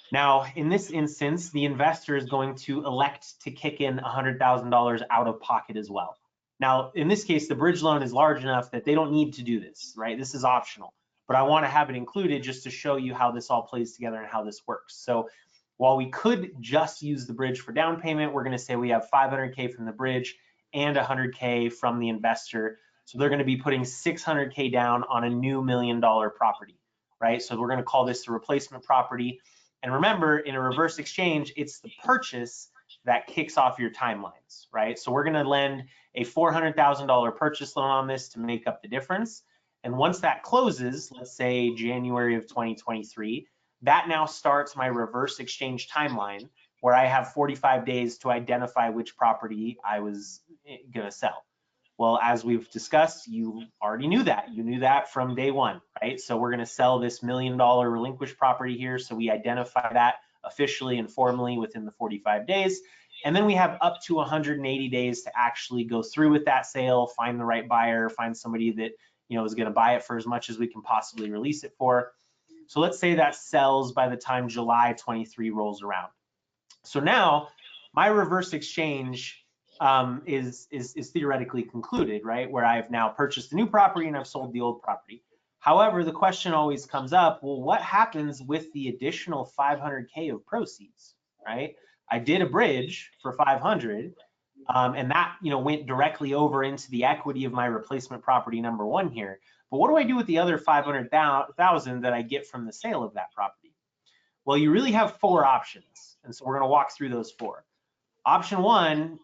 Now, in this instance, the investor is going to elect to kick in $100,000 out of pocket as well. Now, in this case, the bridge loan is large enough that they don't need to do this, right? This is optional, but I want to have it included just to show you how this all plays together and how this works. So while we could just use the bridge for down payment, we're going to say we have 500K from the bridge and 100K from the investor. So they're going to be putting 600K down on a new $1 million property, right? So we're going to call this the replacement property. And remember, in a reverse exchange, it's the purchase that kicks off your timelines, right? So we're going to lend a $400,000 purchase loan on this to make up the difference. And once that closes, let's say January of 2023, that now starts my reverse exchange timeline where I have 45 days to identify which property I was going to sell. Well, as we've discussed, you already knew that. You knew that from day one, right? So we're going to sell this $1 million relinquished property here. So we identify that officially and formally within the 45 days. And then we have up to 180 days to actually go through with that sale, find the right buyer, find somebody that is going to buy it for as much as we can possibly release it for. So let's say that sells by the time July 23 rolls around. So now my reverse exchange is theoretically concluded, right? Where I've now purchased a new property and I've sold the old property. However, the question always comes up, well, what happens with the additional 500K of proceeds, right? I did a bridge for 500, and that went directly over into the equity of my replacement property number one here. But what do I do with the other 500,000 that I get from the sale of that property? Well, you really have 4 options, and so we're going to walk through those 4. Option 1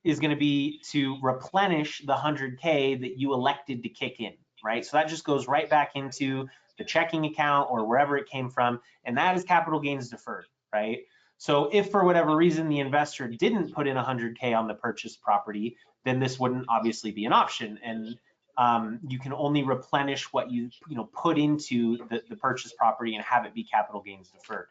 is going to be to replenish the 100K that you elected to kick in, right? So that just goes right back into the checking account or wherever it came from, and that is capital gains deferred, right? So if for whatever reason the investor didn't put in 100K on the purchased property, then this wouldn't obviously be an option, and you can only replenish what you put into the purchased property and have it be capital gains deferred.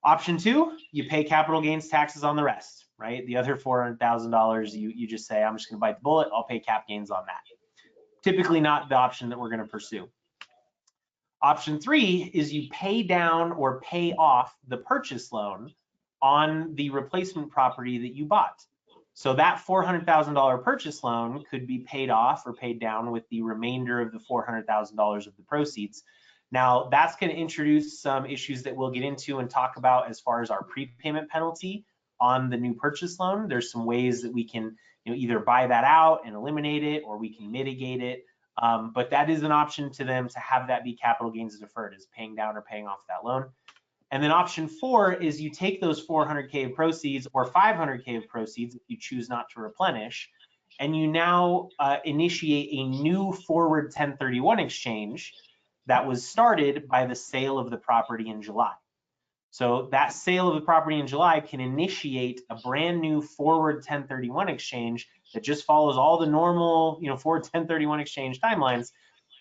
Option 2, you pay capital gains taxes on the rest, right? The other $400,000, you just say, I'm just going to bite the bullet, I'll pay cap gains on that. Typically not the option that we're going to pursue. Option 3 is you pay down or pay off the purchase loan on the replacement property that you bought. So that $400,000 purchase loan could be paid off or paid down with the remainder of the $400,000 of the proceeds. Now, that's going to introduce some issues that we'll get into and talk about as far as our prepayment penalty on the new purchase loan. There's some ways that we can, either buy that out and eliminate it, or we can mitigate it. But that is an option to them to have that be capital gains deferred, is paying down or paying off that loan. And then option 4 is you take those 400K of proceeds or 500K of proceeds if you choose not to replenish, and you now initiate a new forward 1031 exchange that was started by the sale of the property in July. So that sale of the property in July can initiate a brand new forward 1031 exchange that just follows all the normal, forward 1031 exchange timelines.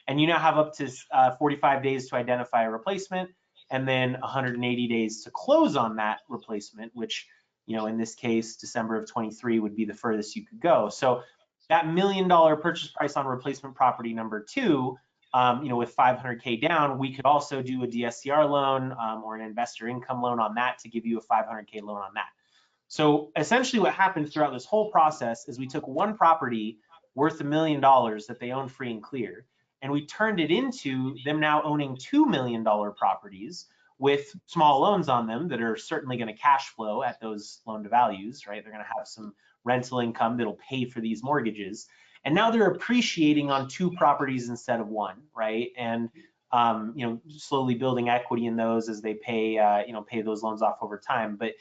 And you now have up to 45 days to identify a replacement, and then 180 days to close on that replacement, which, in this case, December of 23 would be the furthest you could go. So that $1 million purchase price on replacement property number 2, with 500K down, we could also do a DSCR loan or an investor income loan on that to give you a 500K loan on that. So essentially what happened throughout this whole process is we took one property worth $1 million that they own free and clear, and we turned it into them now owning $2 million properties with small loans on them that are certainly going to cash flow at those loan to values, right? They're going to have some rental income that'll pay for these mortgages. And now they're appreciating on 2 properties instead of 1, right? And slowly building equity in those as they pay pay those loans off over time. But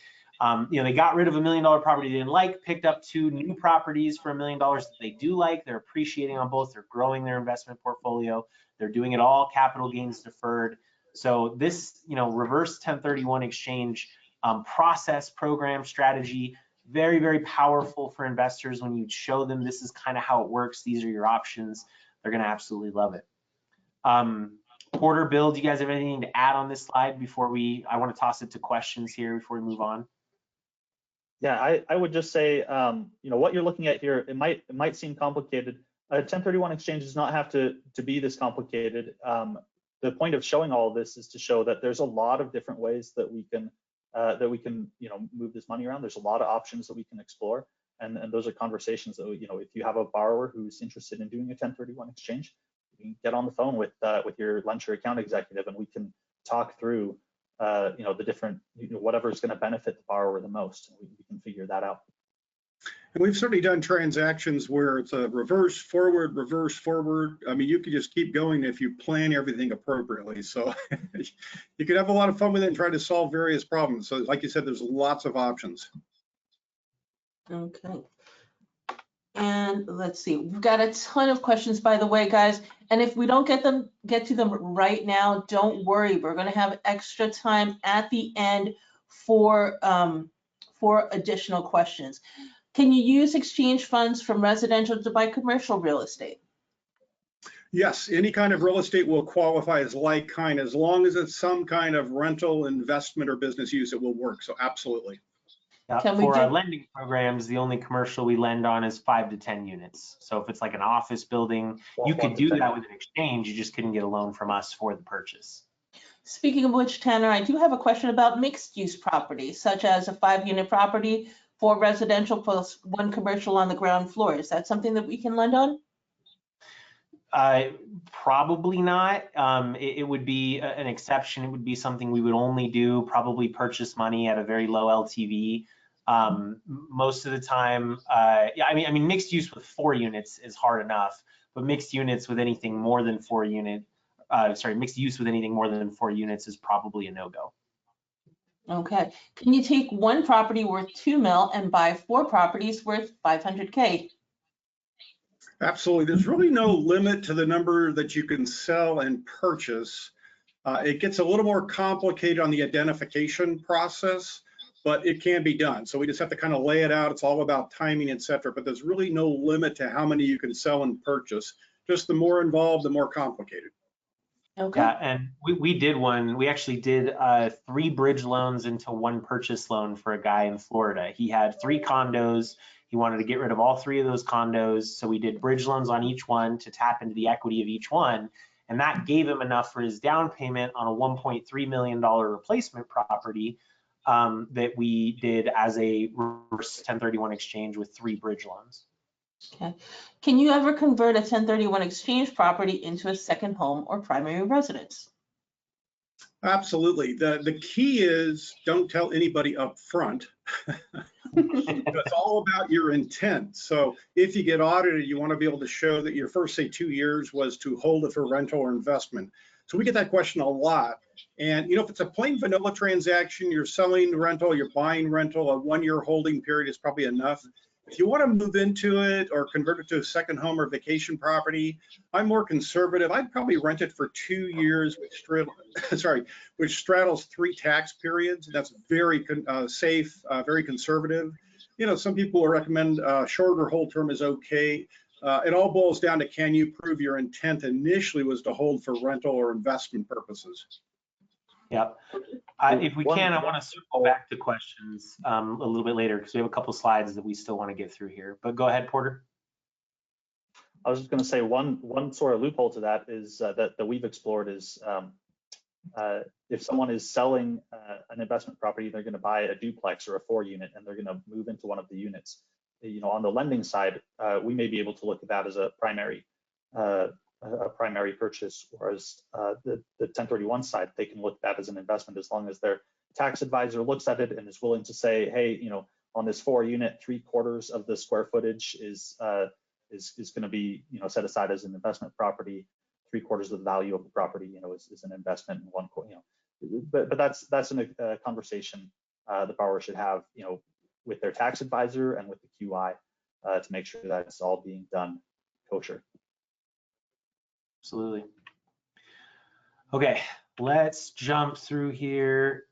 they got rid of $1 million property they didn't like, picked up 2 new properties for $1 million that they do like. They're appreciating on both. They're growing their investment portfolio. They're doing it all capital gains deferred. So this, reverse 1031 exchange process, program, strategy, very, very powerful for investors. When you show them this is kind of how it works, these are your options, they're going to absolutely love it. Porter, Bill, do you guys have anything to add on this slide before I want to toss it to questions here before we move on? Yeah, I would just say, what you're looking at here, it might seem complicated. A 1031 exchange does not have to be this complicated. The point of showing all of this is to show that there's a lot of different ways that we can move this money around. There's a lot of options that we can explore, and those are conversations that if you have a borrower who's interested in doing a 1031 exchange, you can get on the phone with your LendSure account executive, and we can talk through the different whatever is going to benefit the borrower the most, and we can figure that out. And we've certainly done transactions where it's a reverse forward. I mean, you could just keep going if you plan everything appropriately. So you could have a lot of fun with it and try to solve various problems. So like you said, there's lots of options. Okay. And let's see, we've got a ton of questions, by the way, guys. And if we don't get to them right now, don't worry. We're going to have extra time at the end for additional questions. Can you use exchange funds from residential to buy commercial real estate? Yes, any kind of real estate will qualify as like kind, as long as it's some kind of rental, investment, or business use, it will work. So absolutely. For our lending programs, the only commercial we lend on is 5 to 10 units. So if it's like an office building, you could do that with an exchange. You just couldn't get a loan from us for the purchase. Speaking of which, Tanner, I do have a question about mixed use properties, such as a 5-unit property, 4 residential plus 1 commercial on the ground floor. Is that something that we can lend on? Probably not. It would be an exception. It would be something we would only do, probably purchase money at a very low LTV. Most of the time, yeah, I mean, mixed use with 4 units is hard enough, but mixed units with anything more than 4 unit, mixed use with anything more than 4 units is probably a no-go. Okay. Can you take 1 property worth $2 million and buy 4 properties worth $500K? Absolutely. There's really no limit to the number that you can sell and purchase. It gets a little more complicated on the identification process, but it can be done. So we just have to kind of lay it out. It's all about timing, et cetera, but there's really no limit to how many you can sell and purchase. Just the more involved, the more complicated. Okay. Yeah, and we did one. We actually did 3 bridge loans into 1 purchase loan for a guy in Florida. He had 3 condos. He wanted to get rid of all 3 of those condos. So we did bridge loans on each one to tap into the equity of each one. And that gave him enough for his down payment on a $1.3 million replacement property that we did as a reverse 1031 exchange with 3 bridge loans. Okay. Can you ever convert a 1031 exchange property into a second home or primary residence? Absolutely. The key is don't tell anybody up front. It's all about your intent. So if you get audited, you want to be able to show that your first, say, 2 years was to hold it for rental or investment. So we get that question a lot. And, you know, if it's a plain vanilla transaction, you're selling rental, you're buying rental, a 1-year holding period is probably enough. If you want to move into it or convert it to a second home or vacation property, I'm more conservative. I'd probably rent it for 2 years, which straddles 3 tax periods. That's very safe, very conservative. You know, some people will recommend shorter hold term is okay. It all boils down to, can you prove your intent initially was to hold for rental or investment purposes? Yep. If we can, I want to circle back to questions a little bit later because we have a couple slides that we still want to get through here. But go ahead, Porter. I was just going to say one sort of loophole to that is that we've explored is if someone is selling an investment property, they're going to buy a duplex or a 4-unit, and they're going to move into one of the units. You know, on the lending side, we may be able to look at that as a primary purchase, whereas the 1031 side, they can look at that as an investment as long as their tax advisor looks at it and is willing to say, hey, you know, on this 4-unit, 3/4 of the square footage is going to be, you know, set aside as an investment property. 3/4 of the value of the property, you know, is an investment, and 1/4, you know. But that's a conversation the borrower should have, you know, with their tax advisor and with the QI to make sure that it's all being done kosher. Absolutely. Okay, let's jump through here.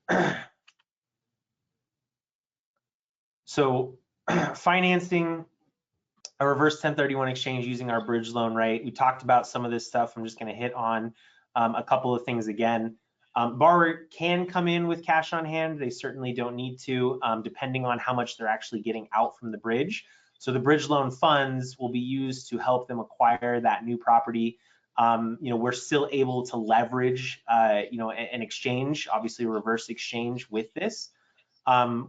So financing a reverse 1031 exchange using our bridge loan, right? We talked about some of this stuff. I'm just going to hit on a couple of things again. Borrower can come in with cash on hand. They certainly don't need to, depending on how much they're actually getting out from the bridge. So the bridge loan funds will be used to help them acquire that new property. You know, we're still able to leverage, you know, an exchange, obviously a reverse exchange with this.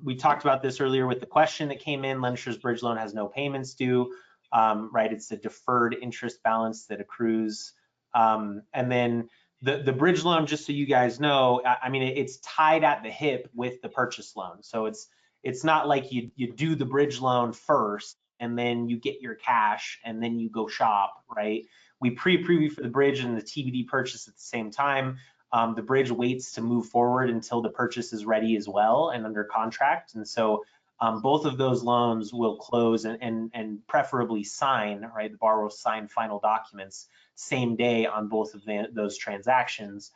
We talked about this earlier with the question that came in. LendSure's bridge loan has no payments due, right? It's a deferred interest balance that accrues. And then the bridge loan, just so you guys know, I mean, it's tied at the hip with the purchase loan. So it's not like you do the bridge loan first and then you get your cash and then you go shop, right? We pre-approve you for the bridge and the TBD purchase at the same time. The bridge waits to move forward until the purchase is ready as well and under contract. And so both of those loans will close and preferably sign, right? The borrower will sign final documents same day on both of those transactions.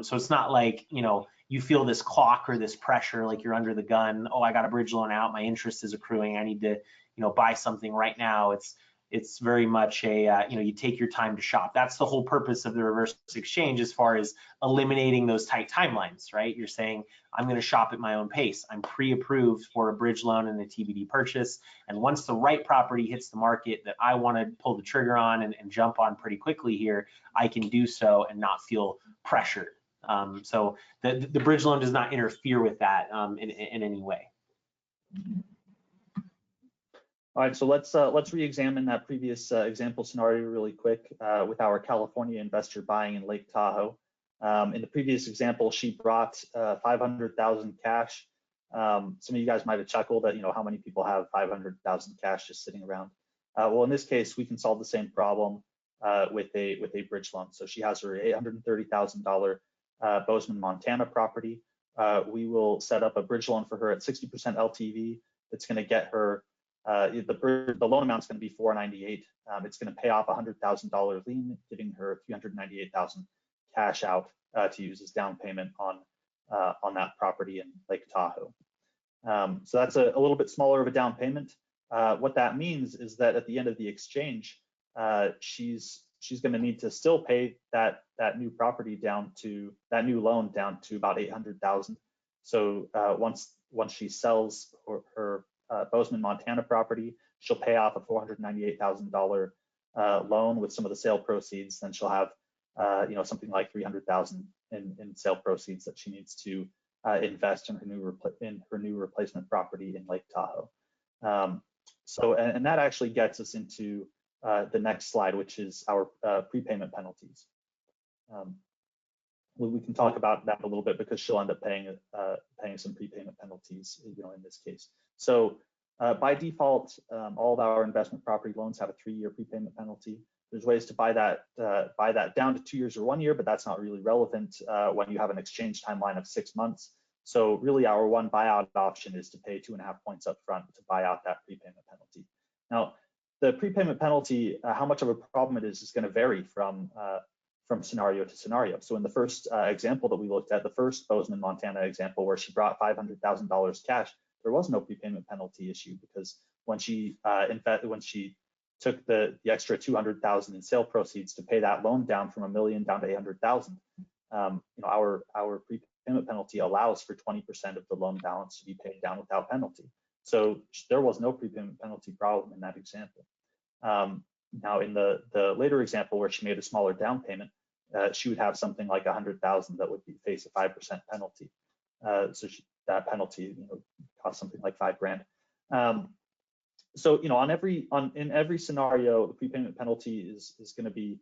So it's not like, you know, you feel this clock or this pressure like you're under the gun. Oh, I got a bridge loan out, my interest is accruing, I need to, you know, buy something right now. It's very much a, you know, you take your time to shop. That's the whole purpose of the reverse exchange as far as eliminating those tight timelines, right? You're saying, I'm going to shop at my own pace. I'm pre-approved for a bridge loan and a TBD purchase. And once the right property hits the market that I want to pull the trigger on and jump on pretty quickly here, I can do so and not feel pressured. So the bridge loan does not interfere with that in any way. All right, so let's re-examine that previous example scenario really quick with our California investor buying in Lake Tahoe. In the previous example, she brought $500,000 cash. Some of you guys might have chuckled at, you know, how many people have $500,000 cash just sitting around. Well, in this case, we can solve the same problem with a bridge loan. So she has her $830,000 Bozeman, Montana property. We will set up a bridge loan for her at 60% LTV. It's going to get her. The loan amount is going to be $498,000. It's going to pay off $100,000 lien, giving her $398,000 cash out to use as down payment on that property in Lake Tahoe. So that's a little bit smaller of a down payment. What that means is that at the end of the exchange, she's going to need to still pay that new property down to that new loan down to about $800,000. So once she sells her Bozeman, Montana property, she'll pay off a $498,000 loan with some of the sale proceeds. Then she'll have, you know, something like $300,000 in sale proceeds that she needs to invest in her new replacement property in Lake Tahoe. So that actually gets us into the next slide, which is our prepayment penalties. we can talk about that a little bit because she'll end up paying some prepayment penalties, in this case. So by default, all of our investment property loans have a 3-year prepayment penalty. There's ways to buy that down to 2 years or 1 year, but that's not really relevant when you have an exchange timeline of 6 months. So really our one buyout option is to pay 2.5 points up front to buy out that prepayment penalty. Now, the prepayment penalty, how much of a problem it is going to vary from scenario to scenario. So in the first example that we looked at, the first Bozeman, Montana example where she brought $500,000 cash, there was no prepayment penalty issue because when she took the extra $200,000 in sale proceeds to pay that loan down from $1 million down to $800,000, our prepayment penalty allows for 20% of the loan balance to be paid down without penalty. So there was no prepayment penalty problem in that example. Now in the later example where she made a smaller down payment, she would have something like $100,000 that would face a 5% penalty. So that penalty, cost something like $5,000. So in every scenario, the prepayment penalty is going to be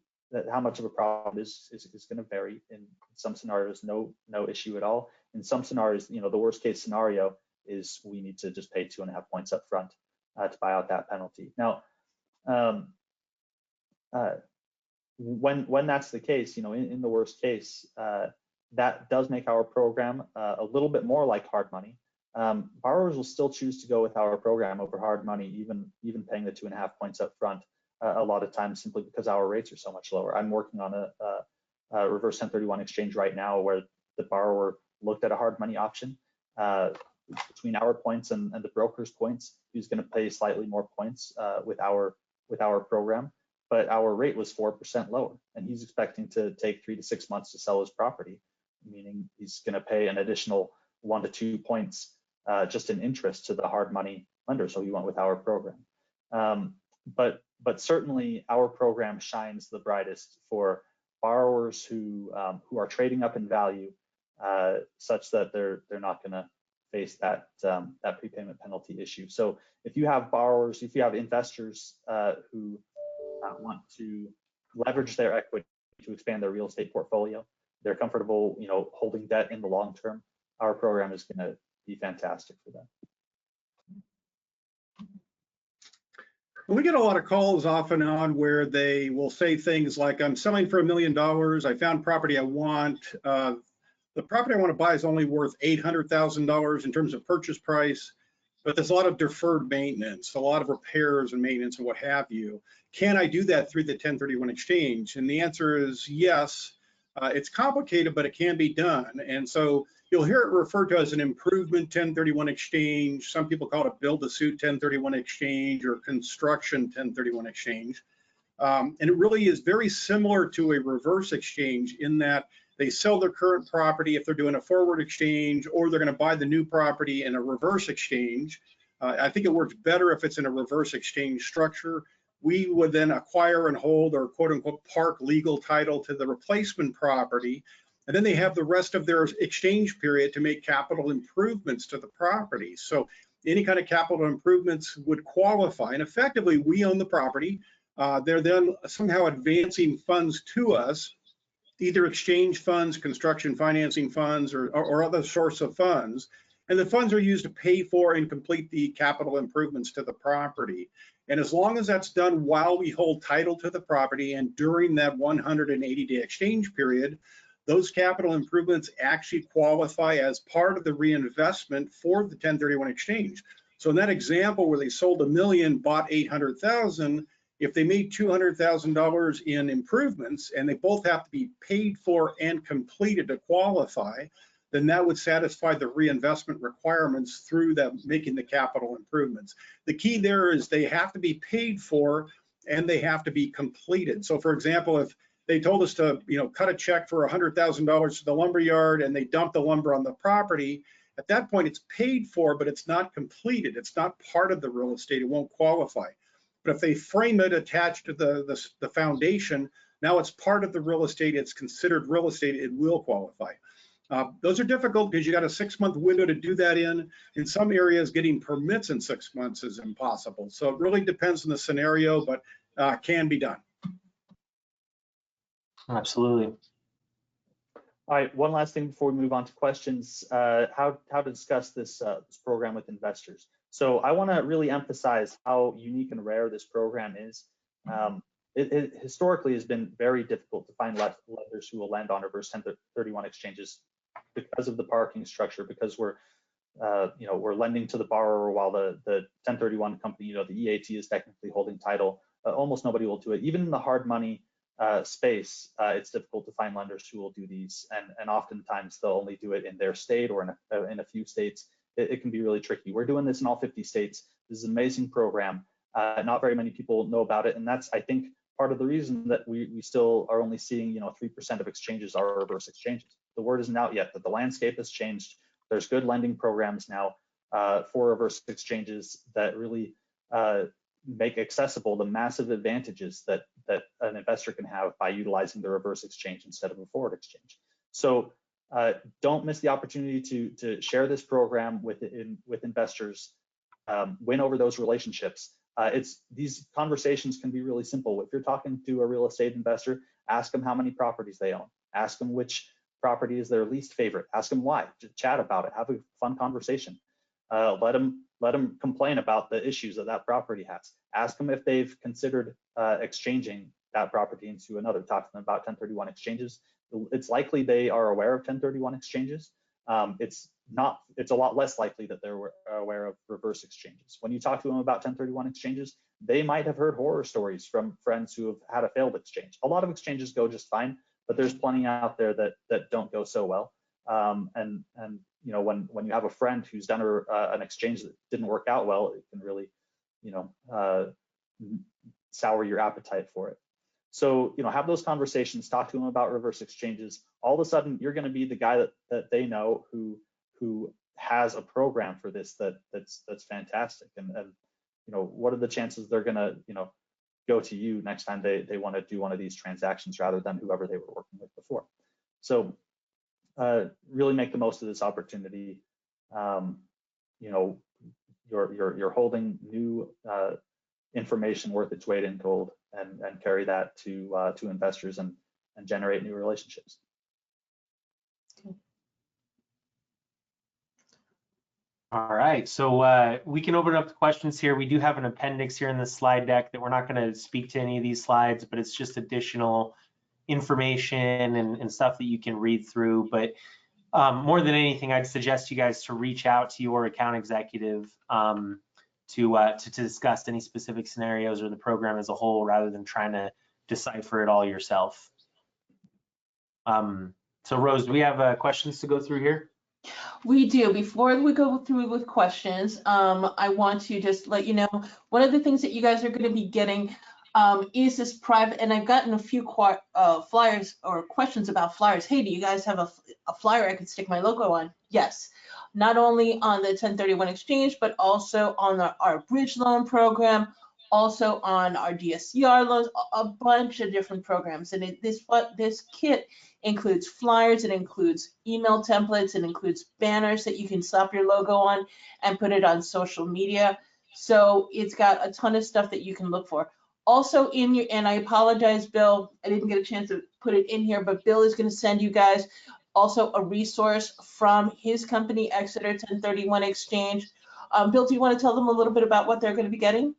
how much of a problem is going to vary. In some scenarios, no issue at all. In some scenarios, the worst case scenario is we need to just pay 2.5 points up front to buy out that penalty. Now, when that's the case, in the worst case, that does make our program a little bit more like hard money. Borrowers will still choose to go with our program over hard money, even paying the 2.5 points up front a lot of times simply because our rates are so much lower. I'm working on a reverse 1031 exchange right now where the borrower looked at a hard money option. Between our points and the broker's points, he's going to pay slightly more points with our program, but our rate was 4% lower, and he's expecting to take 3 to 6 months to sell his property, meaning he's going to pay an additional 1 to 2 points just in interest to the hard money lender. So he went with our program. But certainly our program shines the brightest for borrowers who are trading up in value, such that they're not going to face that prepayment penalty issue. So if you have borrowers, if you have investors who want to leverage their equity to expand their real estate portfolio, they're comfortable, holding debt in the long term, our program is going to be fantastic for them. We get a lot of calls off and on where they will say things like, I'm selling for $1 million. I found property I want. The property I want to buy is only worth $800,000 in terms of purchase price, but there's a lot of deferred maintenance, a lot of repairs and maintenance and what have you. Can I do that through the 1031 exchange? And the answer is yes. It's complicated, but it can be done. And so you'll hear it referred to as an improvement 1031 exchange. Some people call it a build-to-suit 1031 exchange or construction 1031 exchange. And it really is very similar to a reverse exchange in that they sell their current property if they're doing a forward exchange, or they're going to buy the new property in a reverse exchange. I think it works better if it's in a reverse exchange structure. We would then acquire and hold, or quote unquote park legal title to the replacement property. And then they have the rest of their exchange period to make capital improvements to the property. So any kind of capital improvements would qualify. And effectively, we own the property. They're then somehow advancing funds to us, either exchange funds, construction financing funds, or other source of funds. And the funds are used to pay for and complete the capital improvements to the property. And as long as that's done while we hold title to the property and during that 180-day exchange period, those capital improvements actually qualify as part of the reinvestment for the 1031 exchange. So in that example where they sold $1 million, bought $800,000, if they made $200,000 in improvements and they both have to be paid for and completed to qualify, then that would satisfy the reinvestment requirements through that making the capital improvements. The key there is they have to be paid for and they have to be completed. So for example, if they told us to cut a check for $100,000 to the lumber yard and they dump the lumber on the property, at that point it's paid for, but it's not completed. It's not part of the real estate. It won't qualify. But if they frame it attached to the foundation, now it's part of the real estate. It's considered real estate. It will qualify. Those are difficult because you got a 6-month window to do that in. In some areas, getting permits in 6 months is impossible. So it really depends on the scenario, but can be done. Absolutely. All right, one last thing before we move on to questions, how to discuss this program with investors. So I want to really emphasize how unique and rare this program is. It historically has been very difficult to find lenders who will lend on reverse 1031 exchanges because of the parking structure, because we're lending to the borrower while the 1031 company, the EAT is technically holding title. Almost nobody will do it. Even in the hard money space, it's difficult to find lenders who will do these, and oftentimes they'll only do it in their state or in a few states. It can be really tricky. We're doing this in all 50 states. This is an amazing program. Not very many people know about it, and that's, I think, part of the reason that we still are only seeing 3% of exchanges are reverse exchanges. The word isn't out yet, but the landscape has changed. There's good lending programs now for reverse exchanges that really make accessible the massive advantages that an investor can have by utilizing the reverse exchange instead of a forward exchange. So don't miss the opportunity to share this program with investors, win over those relationships. These conversations can be really simple. If you're talking to a real estate investor, ask them how many properties they own. Ask them which property is their least favorite. Ask them why. Chat about it. Have a fun conversation. Let them complain about the issues that property has. Ask them if they've considered exchanging that property into another. Talk to them about 1031 exchanges. It's likely they are aware of 1031 exchanges. It's a lot less likely that they're aware of reverse exchanges. When you talk to them about 1031 exchanges, they might have heard horror stories from friends who have had a failed exchange. A lot of exchanges go just fine, but there's plenty out there that don't go so well. And when you have a friend who's done an exchange that didn't work out well, it can really sour your appetite for it. So have those conversations, talk to them about reverse exchanges. All of a sudden, you're going to be the guy that they know who has a program for this that's fantastic. And what are the chances they're going to go to you next time they want to do one of these transactions rather than whoever they were working with before? So really make the most of this opportunity. You're holding new information worth its weight in gold, and carry that to investors and generate new relationships. All right, so we can open up the questions here. We do have an appendix here in the slide deck that we're not going to speak to any of these slides, but it's just additional information and stuff that you can read through. But more than anything, I'd suggest you guys to reach out to your account executive to discuss any specific scenarios or the program as a whole, rather than trying to decipher it all yourself. So Rose, do we have questions to go through here? We do. Before we go through with questions, I want to just let you know, one of the things that you guys are going to be getting is this private, and I've gotten a few flyers or questions about flyers. Hey, do you guys have a flyer I could stick my logo on? Yes. Not only on the 1031 exchange, but also on our bridge loan program, also on our DSCR loans, a bunch of different programs. And this kit includes flyers, it includes email templates, it includes banners that you can slap your logo on and put it on social media. So it's got a ton of stuff that you can look for. Also and I apologize, Bill, I didn't get a chance to put it in here, but Bill is going to send you guys also a resource from his company, Exeter 1031 Exchange. Bill, do you want to tell them a little bit about what they're going to be getting?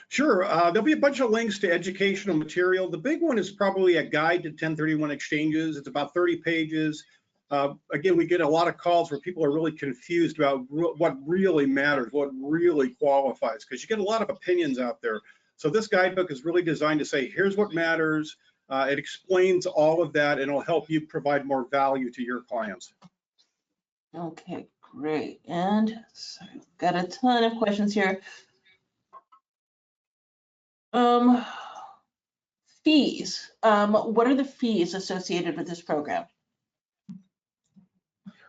Sure. There'll be a bunch of links to educational material. The big one is probably a guide to 1031 exchanges. It's about 30 pages. Again, we get a lot of calls where people are really confused about what really matters, what really qualifies, because you get a lot of opinions out there. So this guidebook is really designed to say, here's what matters. It explains all of that, and it'll help you provide more value to your clients. Okay, great. And so I've got a ton of questions here. Fees. What are the fees associated with this program?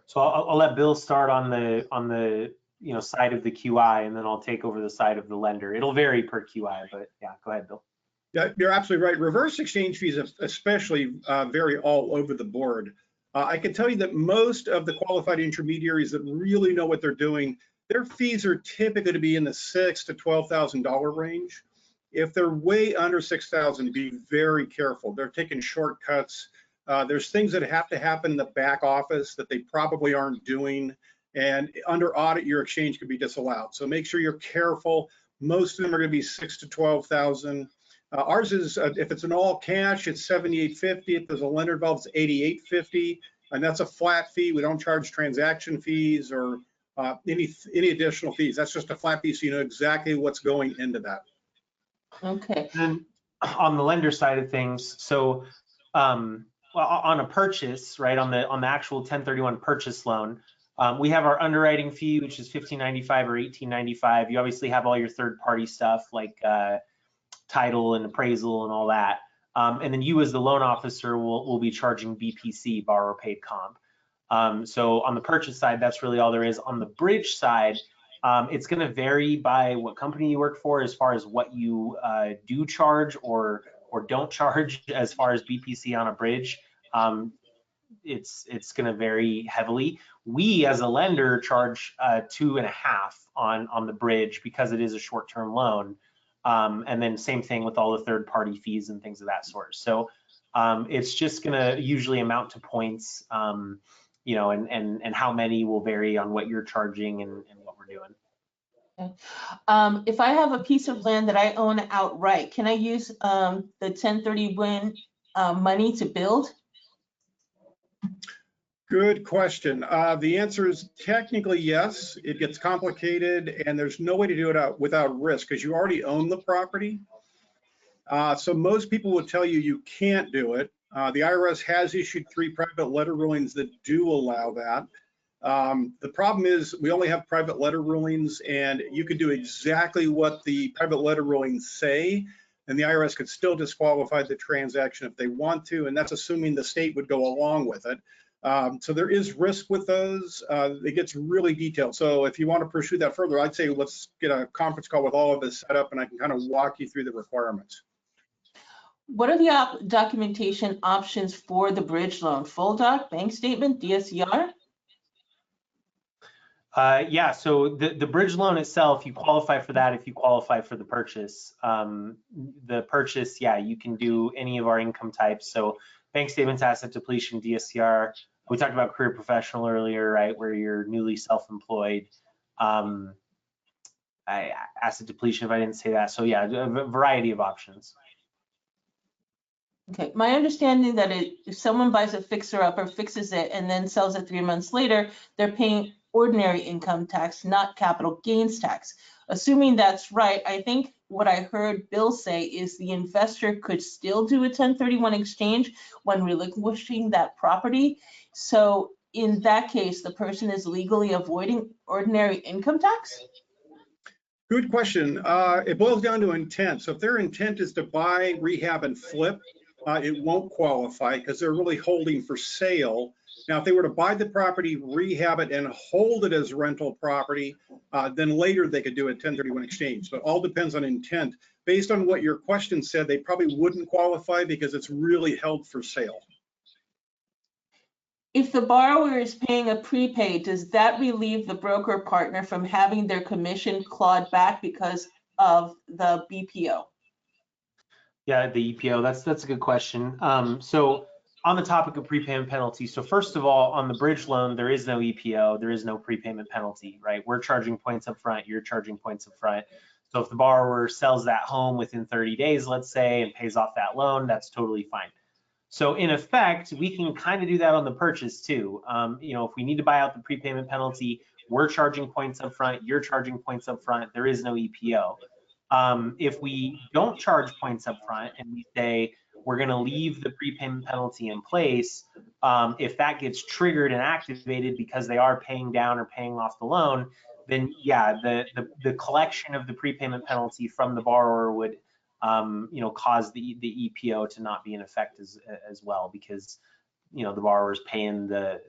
So I'll let Bill start on the side of the QI, and then I'll take over the side of the lender. It'll vary per QI, but yeah, go ahead, Bill. Yeah, you're absolutely right. Reverse exchange fees especially vary all over the board. I can tell you that most of the qualified intermediaries that really know what they're doing, their fees are typically to be in the $6,000 to $12,000 range. If they're way under $6,000, be very careful. They're taking shortcuts. There's things that have to happen in the back office that they probably aren't doing. And under audit, your exchange could be disallowed. So make sure you're careful. Most of them are going to be 6 to 12,000. Ours is, if it's an all cash, it's $78.50. If there's a lender involved, it's $88.50, and that's a flat fee. We don't charge transaction fees or any additional fees. That's just a flat fee, so you know exactly what's going into that. Okay. And on the lender side of things, so well, on a purchase, right, on the actual 1031 purchase loan, we have our underwriting fee, which is $15.95 or $18.95. You obviously have all your third-party stuff like title and appraisal and all that. And then you as the loan officer will be charging BPC, borrower paid comp. So on the purchase side, that's really all there is. On the bridge side, it's going to vary by what company you work for as far as what you do charge or don't charge as far as BPC on a bridge. It's going to vary heavily. We as a lender charge 2.5 on the bridge because it is a short-term loan. And then same thing with all the third-party fees and things of that sort. So it's just going to usually amount to points, you know, and how many will vary on what you're charging and what we're doing. Okay. If I have a piece of land that I own outright, can I use the 1031 money to build? Good question. The answer is technically yes. It gets complicated, and there's no way to do it without risk because you already own the property. So most people would tell you you can't do it. The IRS has issued 3 private letter rulings that do allow that. The problem is we only have private letter rulings, and you could do exactly what the private letter rulings say, and the IRS could still disqualify the transaction if they want to, and that's assuming the state would go along with it. So there is risk with those. It gets really detailed. So if you want to pursue that further, I'd say let's get a conference call with all of us set up, and I can kind of walk you through the requirements. What are the documentation options for the bridge loan? Full doc, bank statement, DSCR? Yeah, so the bridge loan itself, you qualify for that if you qualify for the purchase. The purchase, yeah, you can do any of our income types. So bank statements, asset depletion, DSCR. We talked about career professional earlier, right, where you're newly self-employed. Asset depletion, if I didn't say that. So yeah, a variety of options. Okay, my understanding that if someone buys a fixer-upper, fixes it, and then sells it 3 months later, they're paying ordinary income tax, not capital gains tax. Assuming that's right, I think what I heard Bill say is the investor could still do a 1031 exchange when relinquishing that property. So in that case, the person is legally avoiding ordinary income tax? Good question. It boils down to intent. So if their intent is to buy, rehab, and flip, it won't qualify because they're really holding for sale. Now, if they were to buy the property, rehab it, and hold it as rental property, then later they could do a 1031 exchange. But all depends on intent. Based on what your question said, they probably wouldn't qualify because it's really held for sale. If the borrower is paying a prepaid, does that relieve the broker partner from having their commission clawed back because of the BPO? Yeah, the EPO, that's a good question. So on the topic of prepayment penalty, so first of all, on the bridge loan, there is no EPO, there is no prepayment penalty, right? We're charging points up front, you're charging points up front. So if the borrower sells that home within 30 days, let's say, and pays off that loan, that's totally fine. So in effect, we can kind of do that on the purchase too. You know, if we need to buy out the prepayment penalty, we're charging points up front, you're charging points up front, there is no EPO. If we don't charge points up front and we say we're going to leave the prepayment penalty in place, if that gets triggered and activated because they are paying down or paying off the loan, then yeah, the collection of the prepayment penalty from the borrower would you know, cause the EPO to not be in effect as well, because you know the borrower is paying the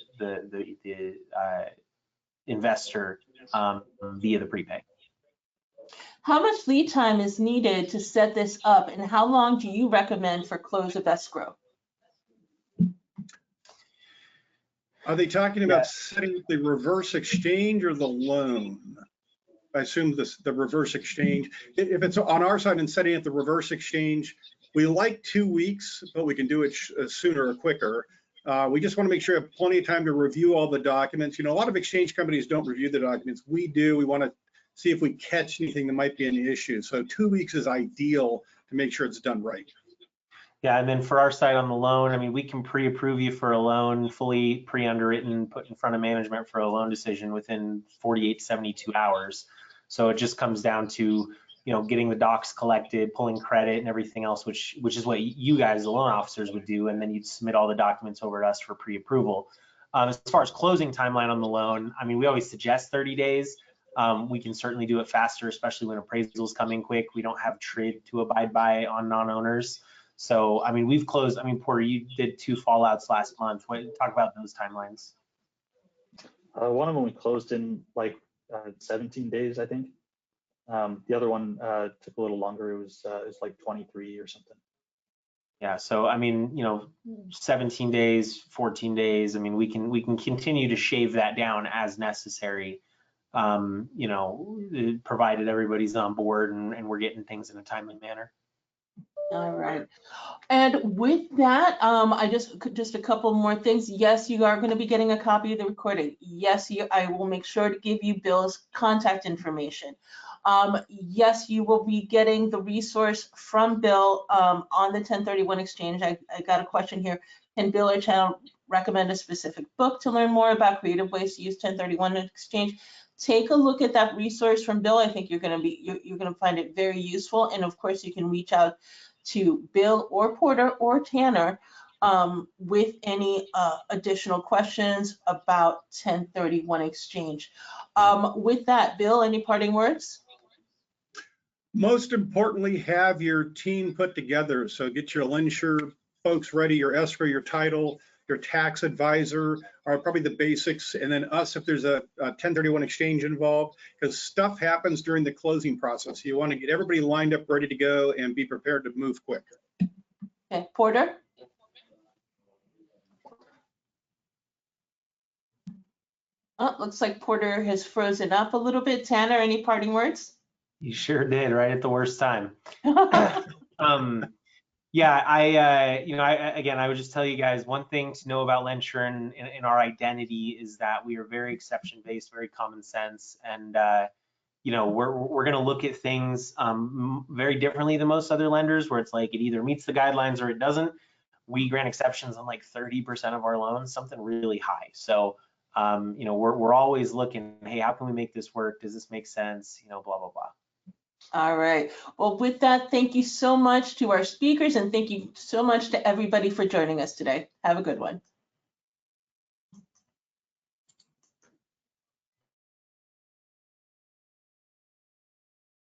investor via the prepay. How much lead time is needed to set this up, and how long do you recommend for close of escrow? Are they talking about setting the reverse exchange or the loan? I assume the reverse exchange. If it's on our side and setting up the reverse exchange, We like 2 weeks, but we can do it sooner or quicker. We just want to make sure you have plenty of time to review all the documents. You know, a lot of exchange companies don't review the documents. We do. We want to see if we catch anything that might be an issue. So 2 weeks is ideal to make sure it's done right. Yeah, and then for our side on the loan, I mean, we can pre-approve you for a loan, fully pre-underwritten, put in front of management for a loan decision within 48 to 72 hours. So it just comes down to, you know, getting the docs collected, pulling credit and everything else, which is what you guys, the loan officers, would do, and then you'd submit all the documents over to us for pre-approval. As far as closing timeline on the loan, I mean, we always suggest 30 days. We can certainly do it faster, especially when appraisals come in quick. We don't have trade to abide by on non-owners. So, I mean, we've closed, I mean, Porter, you did 2 fallouts last month. Talk about those timelines. One of them we closed in like 17 days, I think. The other one took a little longer. It was like 23 or something. Yeah, so I mean, you know, 17 days, 14 days. I mean, we can continue to shave that down as necessary. You know, provided everybody's on board and we're getting things in a timely manner. All right. And with that, I just a couple more things. Yes, you are going to be getting a copy of the recording. Yes, I will make sure to give you Bill's contact information. Yes, you will be getting the resource from Bill on the 1031 exchange. I got a question here. Can Bill or channel recommend a specific book to learn more about creative ways to use 1031 exchange? Take a look at that resource from Bill. I think you're going to find it very useful. And of course, you can reach out to Bill or Porter or Tanner with any additional questions about 1031 exchange. With that, Bill, any parting words? Most importantly, have your team put together. So get your LendSure folks ready, your escrow, your title, your tax advisor are probably the basics. And then us, if there's a 1031 exchange involved, because stuff happens during the closing process. You want to get everybody lined up, ready to go, and be prepared to move quick. Okay, Porter? Oh, looks like Porter has frozen up a little bit. Tanner, any parting words? You sure did, right at the worst time. Yeah, you know, again, I would just tell you guys, one thing to know about LendSure and our identity is that we are very exception-based, very common sense, and you know, we're going to look at things very differently than most other lenders, where it's like it either meets the guidelines or it doesn't. We grant exceptions on like 30% of our loans, something really high. So, you know, we're always looking, hey, how can we make this work? Does this make sense? You know, blah, blah, blah. All right. Well, with that, thank you so much to our speakers, and thank you so much to everybody for joining us today. Have a good one.